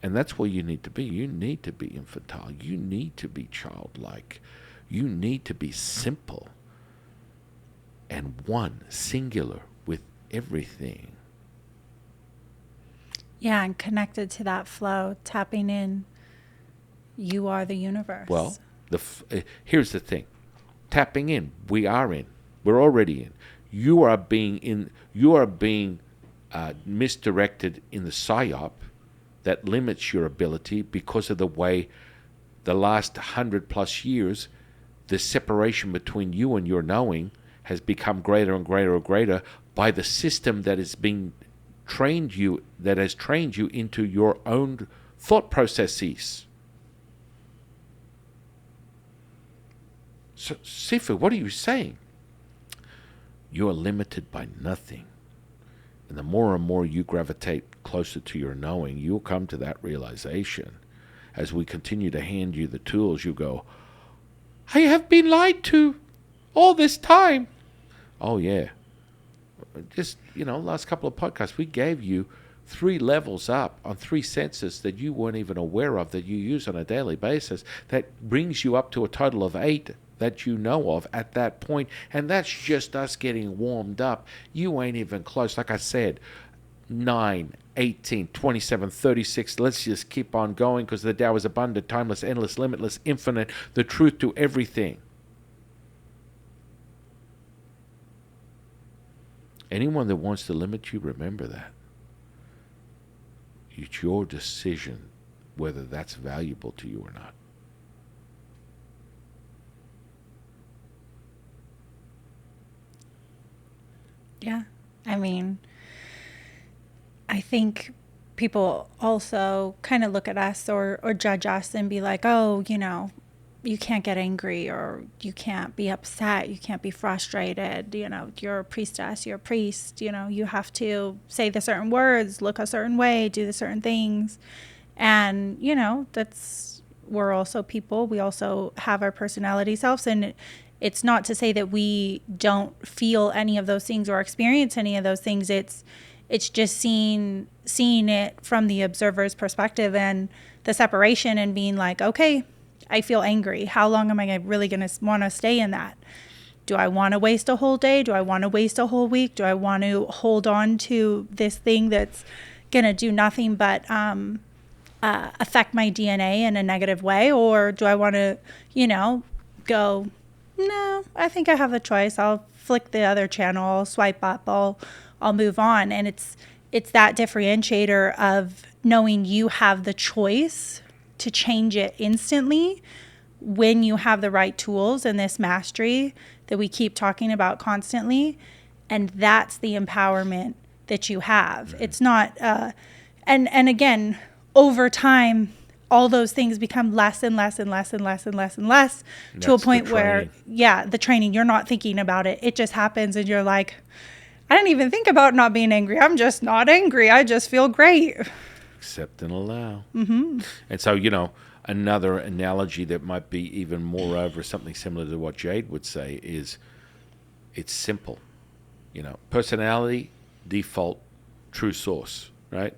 And that's where you need to be. You need to be infantile. You need to be childlike. You need to be simple and one, singular with everything. Yeah, and connected to that flow, tapping in. You are the universe. Well, here's the thing. Tapping in. We are in. We're already in. You are being misdirected in the psyop that limits your ability because of the way the last 100+ years, the separation between you and your knowing has become greater and greater and greater by the system that has trained you into your own thought processes. So, Sifu, what are you saying? You are limited by nothing. And the more and more you gravitate closer to your knowing, you'll come to that realization. As we continue to hand you the tools, you go, I have been lied to all this time. Oh, yeah. Just, last couple of podcasts, we gave you 3 levels up on 3 senses that you weren't even aware of, that you use on a daily basis, that brings you up to a total of 8 that you know of at that point. And that's just us getting warmed up. You ain't even close. Like I said, 9, 18, 27, 36. Let's just keep on going, because the Tao is abundant, timeless, endless, limitless, infinite, the truth to everything. Anyone that wants to limit you, remember that. It's your decision whether that's valuable to you or not. Yeah. I mean, I think people also kind of look at us or judge us and be like, oh, you can't get angry, or you can't be upset, you can't be frustrated, you're a priestess, you're a priest, you have to say the certain words, look a certain way, do the certain things. And, we're also people. We also have our personality selves, and it's not to say that we don't feel any of those things or experience any of those things. It's just seeing it from the observer's perspective and the separation, and being like, okay, I feel angry. How long am I really going to want to stay in that? Do I want to waste a whole day? Do I want to waste a whole week? Do I want to hold on to this thing that's going to do nothing but affect my DNA in a negative way? Or do I want to, go, no, I think I have a choice. I'll flick the other channel. I'll swipe up. I'll move on. And it's that differentiator of knowing you have the choice to change it instantly when you have the right tools and this mastery that we keep talking about constantly. And that's the empowerment that you have. It's not, and again, over time, all those things become less and less and less and less and less and less to a point where, the training, you're not thinking about it. It just happens and you're like, I didn't even think about not being angry. I'm just not angry. I just feel great. Accept and allow. And so, another analogy that might be even more over something similar to what Jade would say is it's simple. Personality, default, true source, right?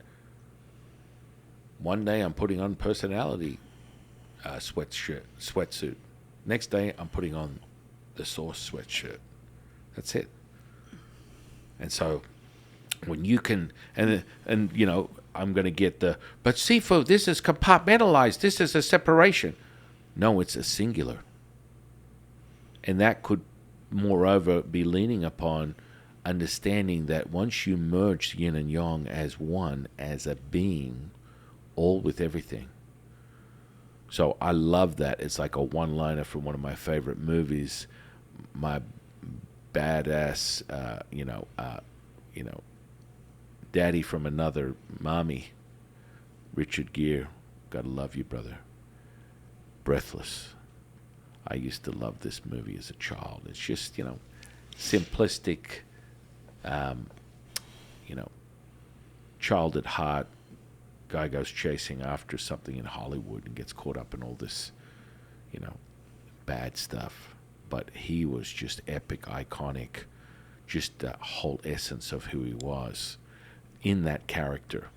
One day I'm putting on personality sweatsuit. Next day I'm putting on the source sweatshirt. That's it. And so when you can, and I'm going to get but Sifu, this is compartmentalized. This is a separation. No, it's a singular. And that could, moreover, be leaning upon understanding that once you merge yin and yang as one, as a being, all with everything. So I love that. It's like a one-liner from one of my favorite movies, my badass, daddy from another mommy, Richard Gere. Gotta love you, brother. Breathless. I used to love this movie as a child. It's just, simplistic, child at heart. Guy goes chasing after something in Hollywood and gets caught up in all this, bad stuff. But he was just epic, iconic, just the whole essence of who he was in that character.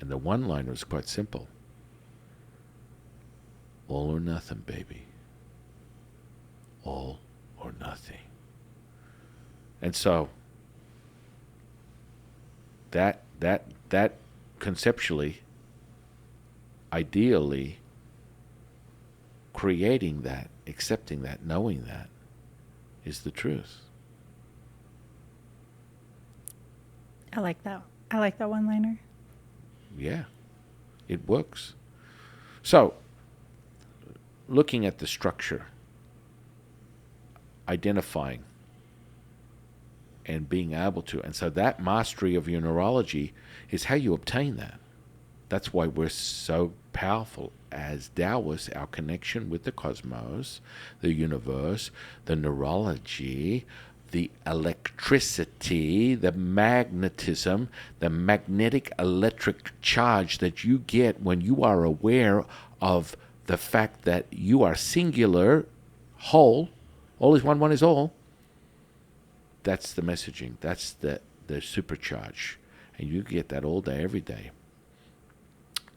And the one-liner was quite simple. All or nothing, baby. All or nothing. And so that conceptually, ideally, creating that, accepting that, knowing that is the truth. I like that. I like that one-liner. Yeah, it works. So, looking at the structure, identifying, and being able to, and so that mastery of your neurology is how you obtain that. That's why we're so powerful as Taoists, our connection with the cosmos, the universe, the neurology, the electricity, the magnetism, the magnetic electric charge that you get when you are aware of the fact that you are singular, whole, all is one, one is all. That's the messaging. That's the supercharge. And you get that all day, every day.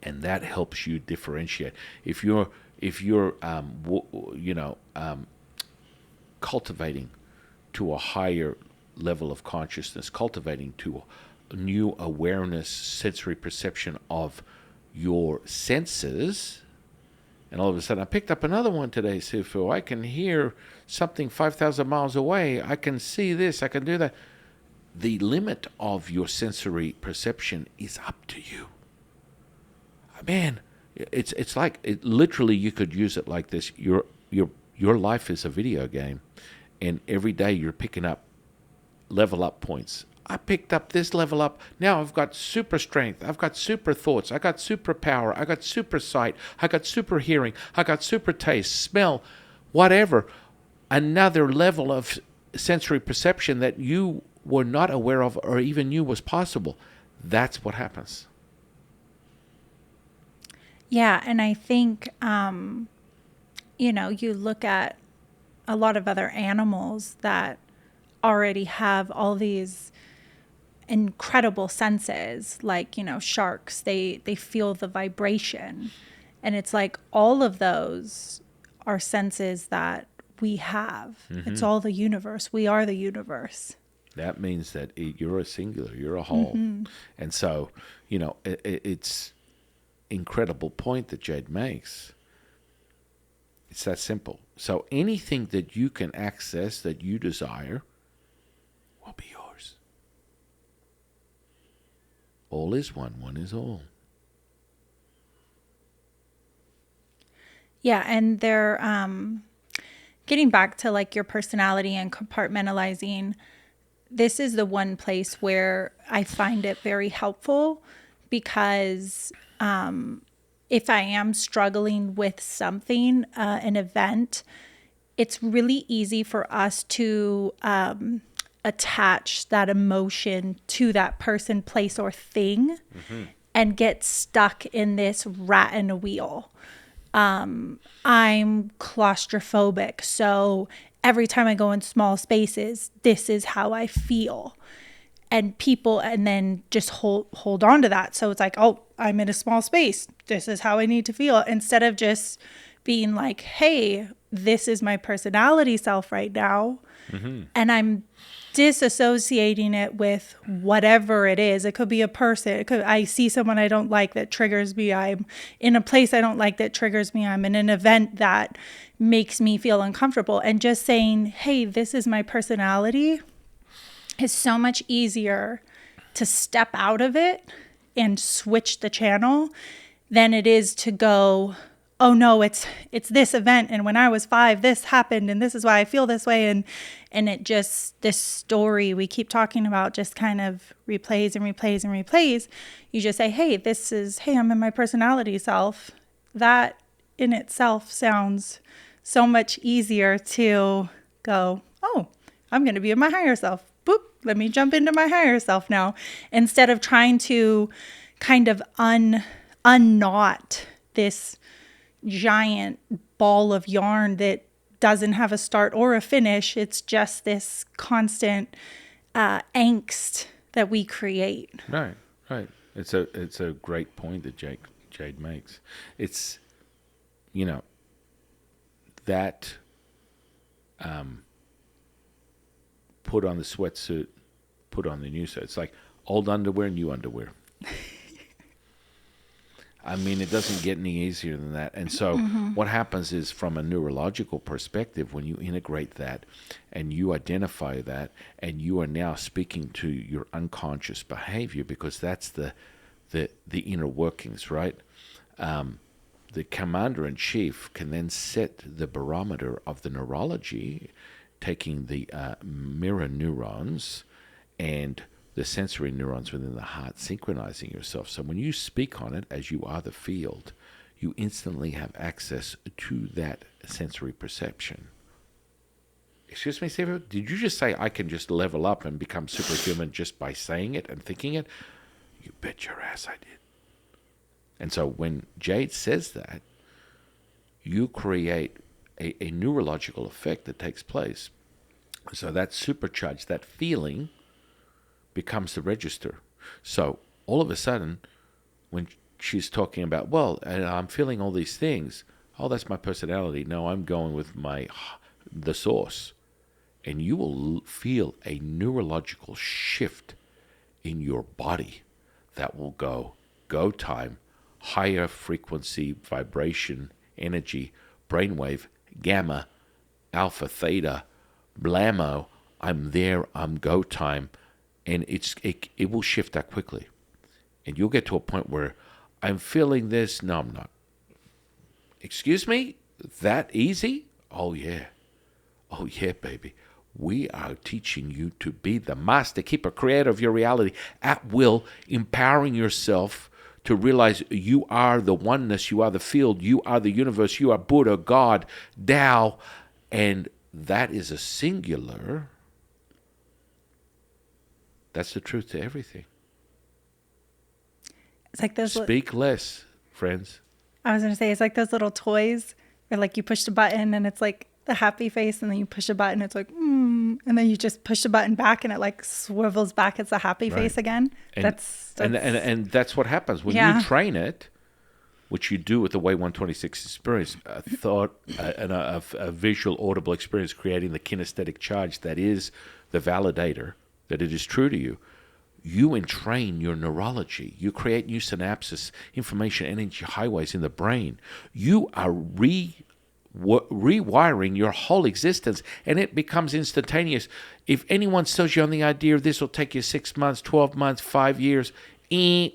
And that helps you differentiate. If you're cultivating to a higher level of consciousness, cultivating to a new awareness, sensory perception of your senses, and all of a sudden, I picked up another one today, Sifu. I can hear something 5,000 miles away. I can see this. I can do that. The limit of your sensory perception is up to you. Man, it's like literally you could use it like this. Your life is a video game, and every day you're picking up level up points. I picked up this level up. Now I've got super strength. I've got super thoughts. I got super power. I got super sight. I got super hearing. I got super taste, smell, whatever. Another level of sensory perception that you were not aware of or even knew was possible. That's what happens. Yeah, and I think, you look at a lot of other animals that already have all these incredible senses, like, sharks, they feel the vibration. And it's like all of those are senses that we have. Mm-hmm. It's all the universe. We are the universe. That means that you're a singular, you're a whole. Mm-hmm. And so, it's incredible point that Jade makes. It's that simple. So anything that you can access that you desire will be yours. All is one, one is all. Yeah, and they're getting back to like your personality and compartmentalizing. This is the one place it if I am struggling with something, an event, it's really easy for us to attach that emotion to that person, place, or thing, and get stuck in this rat in a wheel. I'm claustrophobic, so every time I go in small spaces, this is how I feel. And people, and then just hold on to that. So it's like, oh, I'm in a small space. This is how I need to feel. Instead of just being like, hey, this is my personality self right now. And I'm disassociating it with whatever it is. It could be a person. I see someone I don't like that triggers me. I'm in a place I don't like that triggers me. I'm in an event that makes me feel uncomfortable. And just saying, hey, this is my personality is so much easier to step out of it and switch the channel than it is to go, oh no, it's this event, and when I was 5 this happened, and this is why I feel this way, and it just, this story we keep talking about just kind of replays and replays and replays. You just say, hey, I'm in my personality self. That in itself sounds so much easier to go, oh, I'm going to be in my higher self. Boop, let me jump into my higher self now. Instead of trying to kind of unknot this giant ball of yarn that doesn't have a start or a finish. It's just this constant angst that we create. Right. It's a great point that Jade makes. It's, that put on the sweatsuit, put on the new suit. It's like old underwear, new underwear. I mean, it doesn't get any easier than that. And so what happens is, from a neurological perspective, when you integrate that and you identify that, and you are now speaking to your unconscious behavior, because that's the inner workings, right? The commander-in-chief can then set the barometer of the neurology, taking the mirror neurons and the sensory neurons within the heart, synchronizing yourself. So when you speak on it as you are the field, you instantly have access to that sensory perception. Excuse me, Samuel, did you just say I can just level up and become superhuman just by saying it and thinking it? You bet your ass I did. And so when Jade says that, you create a neurological effect that takes place. So that supercharged, that feeling becomes the register. So all of a sudden, when she's talking about, well, I'm feeling all these things, oh, that's my personality. No, I'm going with the source. And you will feel a neurological shift in your body that will go time, higher frequency, vibration, energy, brainwave, gamma, alpha, theta, blammo, I'm there, I'm go time. And it will shift that quickly. And you'll get to a point where I'm feeling this. No, I'm not. Excuse me? That easy? Oh, yeah. Oh, yeah, baby. We are teaching you to be the master keeper, creator of your reality at will, empowering yourself to realize you are the oneness, you are the field, you are the universe, you are Buddha, God, Tao, and that is a singular. That's the truth to everything. It's like those. Speak less, friends. I was going to say, it's like those little toys where, like, you push the button and it's like the happy face, and then you push a button, it's like, and then you just push the button back and it like swivels back. It's a happy face again. And that's what happens when you train it, which you do with the Way 126 experience, a thought and a visual, audible experience, creating the kinesthetic charge that is the validator that it is true to you. You entrain your neurology. You create new synapses, information, energy highways in the brain. You are rewiring your whole existence, and it becomes instantaneous. If anyone sells you on the idea of this will take you 6 months, 12 months, 5 years, you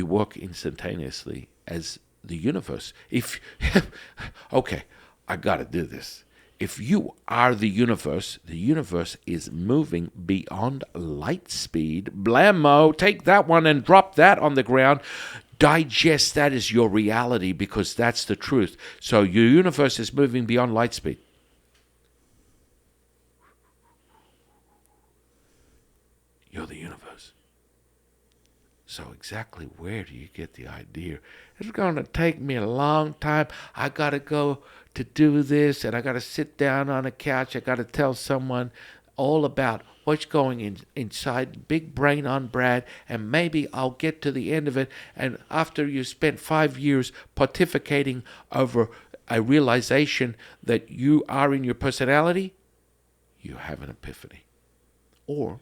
work instantaneously as the universe. Okay, I got to do this. If you are the universe is moving beyond light speed. Blammo, take that one and drop that on the ground. digest that as your reality because that's the truth. So your universe is moving beyond light speed. You're the universe. So exactly where do you get the idea? It's going to take me a long time. I got to go to do this, and I got to sit down on a couch. I got to tell someone all about what's going inside big brain on Brad, and maybe I'll get to the end of it. And after you spent 5 years pontificating over a realization that you are in your personality, you have an epiphany. Or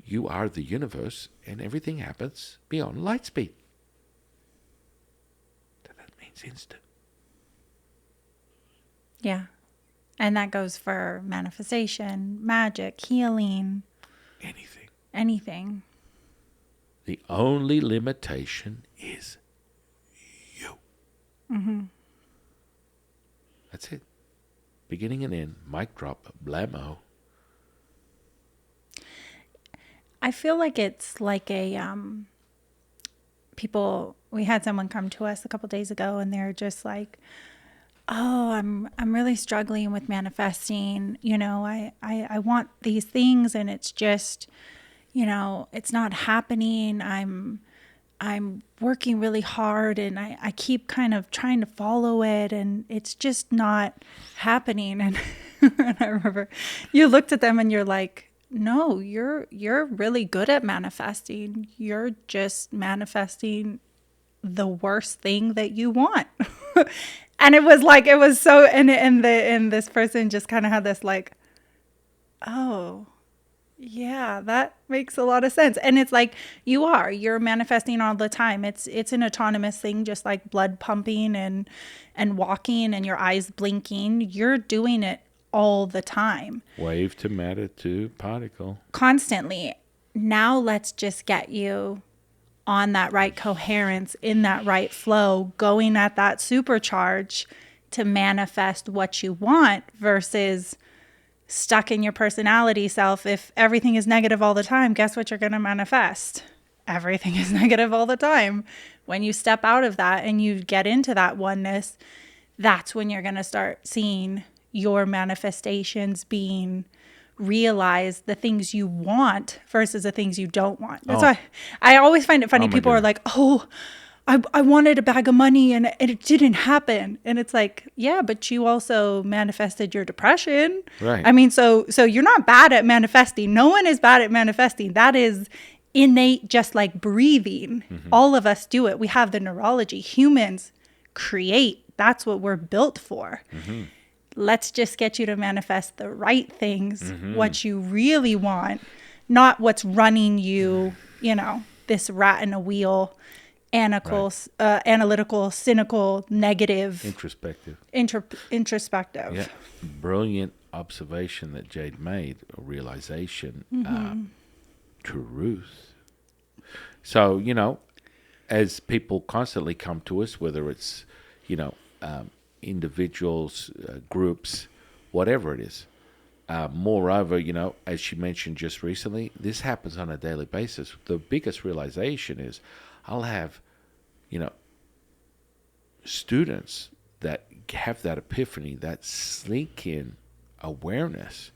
you are the universe, and everything happens beyond light speed. That means instant. Yeah. And that goes for manifestation, magic, healing. Anything. The only limitation is you. Mm-hmm. That's it. Beginning and end. Mic drop. Blammo. I feel like it's like a we had someone come to us a couple days ago, and they're just like, oh, I'm really struggling with manifesting. I want these things, and it's just, it's not happening. I'm working really hard, and I keep kind of trying to follow it, and it's just not happening. And, and I remember you looked at them and you're like, no, you're really good at manifesting. You're just manifesting the worst thing that you want. And it was so, and this person just kind of had this like, oh, yeah, that makes a lot of sense. And it's like, you're manifesting all the time. It's an autonomous thing, just like blood pumping and walking and your eyes blinking. You're doing it all the time. Wave to matter to particle. Constantly. Now let's just get you on that right coherence, in that right flow, going at that supercharge to manifest what you want versus stuck in your personality self. If everything is negative all the time, guess what you're going to manifest? Everything is negative all the time. When you step out of that and you get into that oneness, that's when you're going to start seeing your manifestations being realized, the things you want versus the things you don't want. That's why I always find it funny. People are like, oh, I wanted a bag of money and it didn't happen. And it's like, yeah, but you also manifested your depression. Right. I mean, so you're not bad at manifesting. No one is bad at manifesting. That is innate, just like breathing. Mm-hmm. All of us do it. We have the neurology. Humans create. That's what we're built for. Mm-hmm. Let's just get you to manifest the right things, mm-hmm. what you really want, not what's running you, this rat in a wheel, analytical, cynical, negative. Introspective. Yeah. Brilliant observation that Jade made, a realization, mm-hmm. Truth. So, as people constantly come to us, whether it's, individuals, groups, whatever it is. Moreover, as she mentioned just recently, this happens on a daily basis. The biggest realization is I'll have, students that have that epiphany, that sneak in awareness,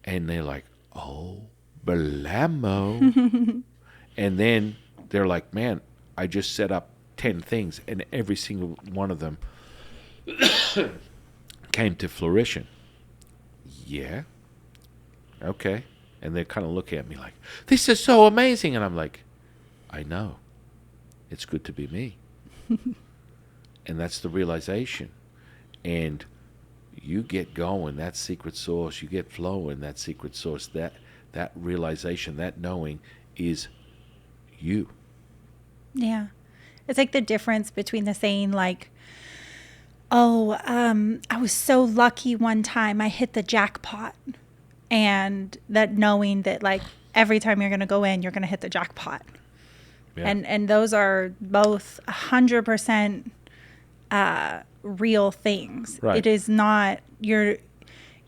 and they're like, oh, blammo. And then they're like, man, I just set up 10 things, and every single one of them came to fruition. Yeah. Okay. And they're kind of looking at me like, this is so amazing. And I'm like, I know. It's good to be me. And that's the realization. And you get going, that secret source, you get flowing, that secret source, that realization, that knowing is you. Yeah. It's like the difference between the saying like, oh, I was so lucky one time I hit the jackpot, and that knowing that like every time you're going to go in, you're going to hit the jackpot. Yeah. And those are both 100% real things. Right. It is not, you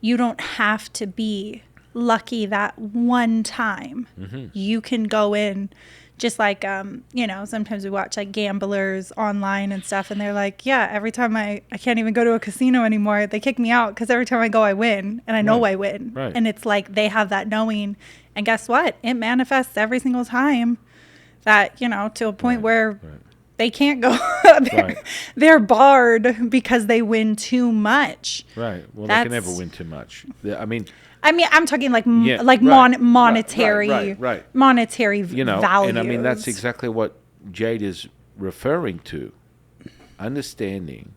don't have to be lucky that one time. Mm-hmm. You can go in Just like, sometimes we watch like gamblers online and stuff, and they're like, yeah, every time I can't even go to a casino anymore. They kick me out because every time I go, I win, and I know I win. Right. And it's like they have that knowing, and guess what? It manifests every single time that, to a point where they can't go. They're barred because they win too much. Right. Well, they can never win too much. I mean, I'm talking like monetary, monetary values. And I mean, that's exactly what Jade is referring to. Understanding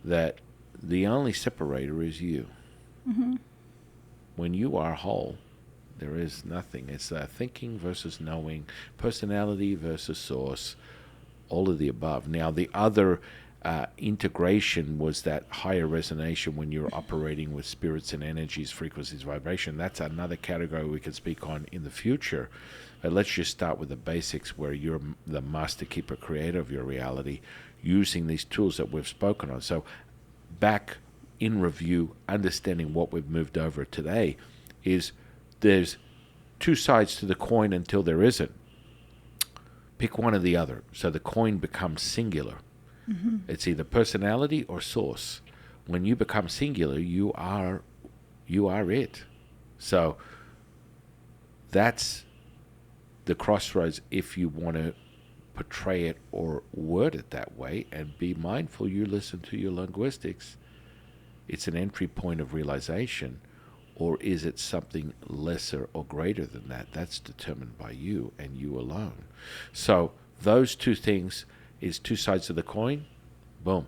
that the only separator is you. Mm-hmm. When you are whole, there is nothing. It's thinking versus knowing, personality versus source, all of the above. Now, the other integration was that higher resonation when you're operating with spirits and energies, frequencies, vibration. That's another category we can speak on in the future. But let's just start with the basics, where you're the master keeper creator of your reality using these tools that we've spoken on. So back in review, understanding what we've moved over today is there's two sides to the coin until there isn't. Pick one or the other. So the coin becomes singular. Mm-hmm. It's either personality or source. When you become singular, you are it. So that's the crossroads if you want to portray it or word it that way. And be mindful you listen to your linguistics. It's an entry point of realization. Or is it something lesser or greater than that? That's determined by you and you alone. So those two things is two sides of the coin. Boom.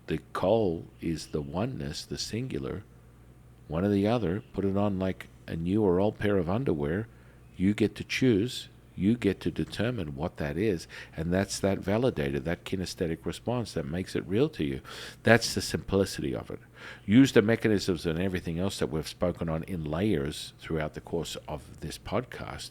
The coal is the oneness, the singular. One or the other. Put it on like a new or old pair of underwear. You get to choose. You get to determine what that is. And that's that validator, that kinesthetic response that makes it real to you. That's the simplicity of it. Use the mechanisms and everything else that we've spoken on in layers throughout the course of this podcast,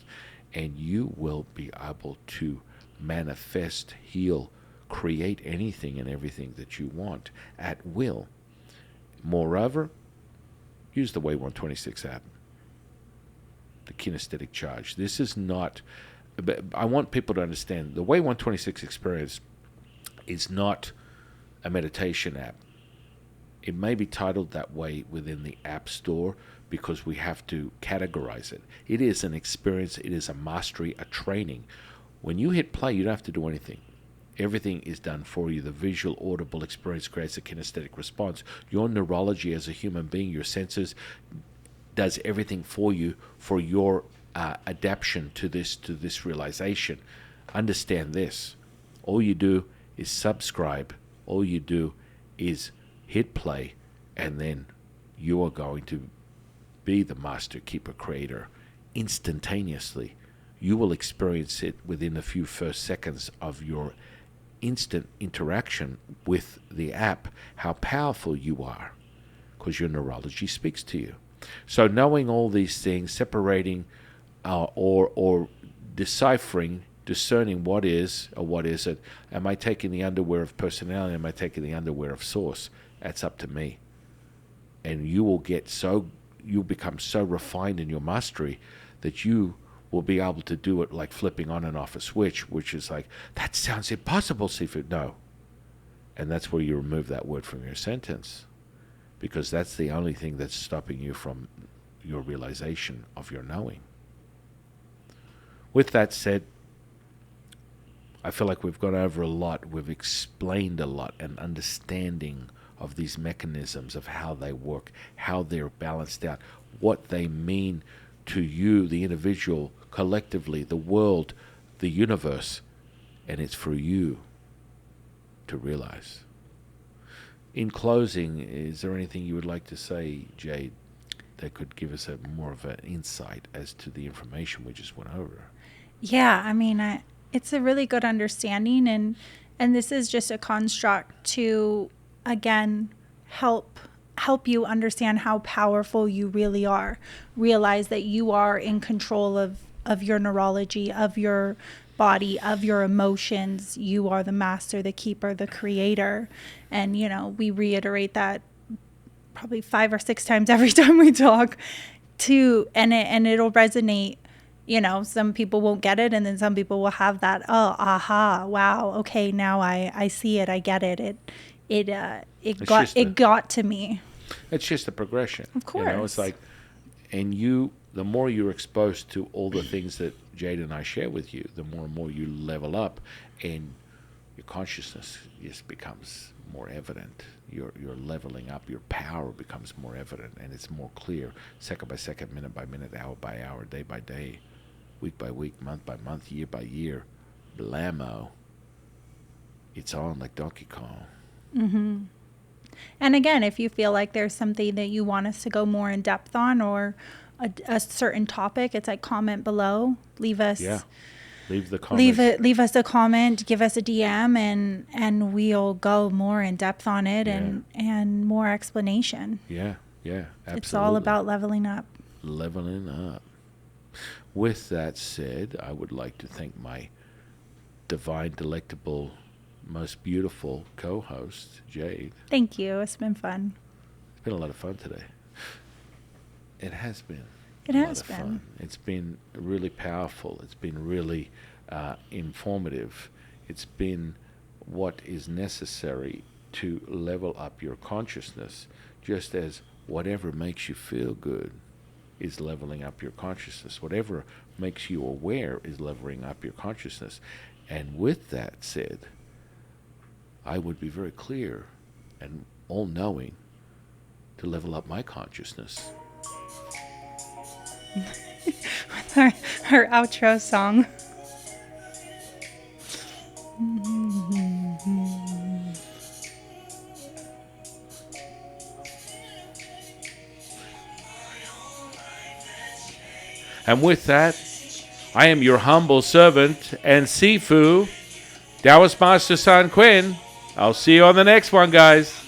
and you will be able to manifest, heal, create anything and everything that you want at will. Moreover, use the Way 126 app, the kinesthetic charge. This is not... I want people to understand the Way 126 experience is not a meditation app. It may be titled that way within the App Store because we have to categorize it. It is an experience. It is a mastery, a training. When you hit play, you don't have to do anything. Everything is done for you. The visual, audible experience creates a kinesthetic response. Your neurology as a human being, your senses, does everything for you for your adaptation to this realization. Understand this. All you do is subscribe. All you do is hit play, and then you are going to be the master keeper creator instantaneously. You will experience it within a few first seconds of your instant interaction with the app, how powerful you are, because your neurology speaks to you. So knowing all these things, separating or deciphering, discerning what is or what isn't. Am I taking the underwear of personality? Am I taking the underwear of source? That's up to me. And you'll become so refined in your mastery that you will be able to do it like flipping on and off a switch, which is like, that sounds impossible, Seafood. No. And that's where you remove that word from your sentence, because that's the only thing that's stopping you from your realization of your knowing. With that said, I feel like we've gone over a lot. We've explained a lot, and understanding of these mechanisms, of how they work, how they're balanced out, what they mean to you, the individual, collectively, the world, the universe. And it's for you to realize. In closing, is there anything you would like to say, Jade, that could give us more of an insight as to the information we just went over? Yeah, I mean, it's a really good understanding, and this is just a construct to, again, help you understand how powerful you really are. Realize that you are in control of your neurology, of your body, of your emotions. You are the master, the keeper, the creator. And, we reiterate that probably 5 or 6 times every time we talk and it'll resonate, some people won't get it, and then some people will have that, oh, aha, wow, okay, now I see it, I get it. It got to me. It's just a progression. Of course. It's like, and the more you're exposed to all the things that Jade and I share with you, the more and more you level up, and your consciousness just becomes more evident. You're leveling up. Your power becomes more evident, and it's more clear, second by second, minute by minute, hour by hour, day by day, week by week, month by month, year by year. Blammo. It's on like Donkey Kong. Mm-hmm. And again, if you feel like there's something that you want us to go more in depth on, or a certain topic, it's like comment below. Leave us. Yeah. Leave the comment. Leave us a comment. Give us a DM, and we'll go more in depth on it, and more explanation. Yeah. Yeah. Absolutely. It's all about leveling up. Leveling up. With that said, I would like to thank my divine, delectable, most beautiful co-host, Jade. Thank you. It's been fun. It's been a lot of fun today. It has been. It has been. Fun. It's been really powerful. It's been really informative. It's been what is necessary to level up your consciousness, just as whatever makes you feel good is leveling up your consciousness. Whatever makes you aware is leveling up your consciousness. And with that said, I would be very clear and all-knowing to level up my consciousness. With our outro song. And with that, I am your humble servant and Sifu, Taoist Master San Quinn. I'll see you on the next one, guys.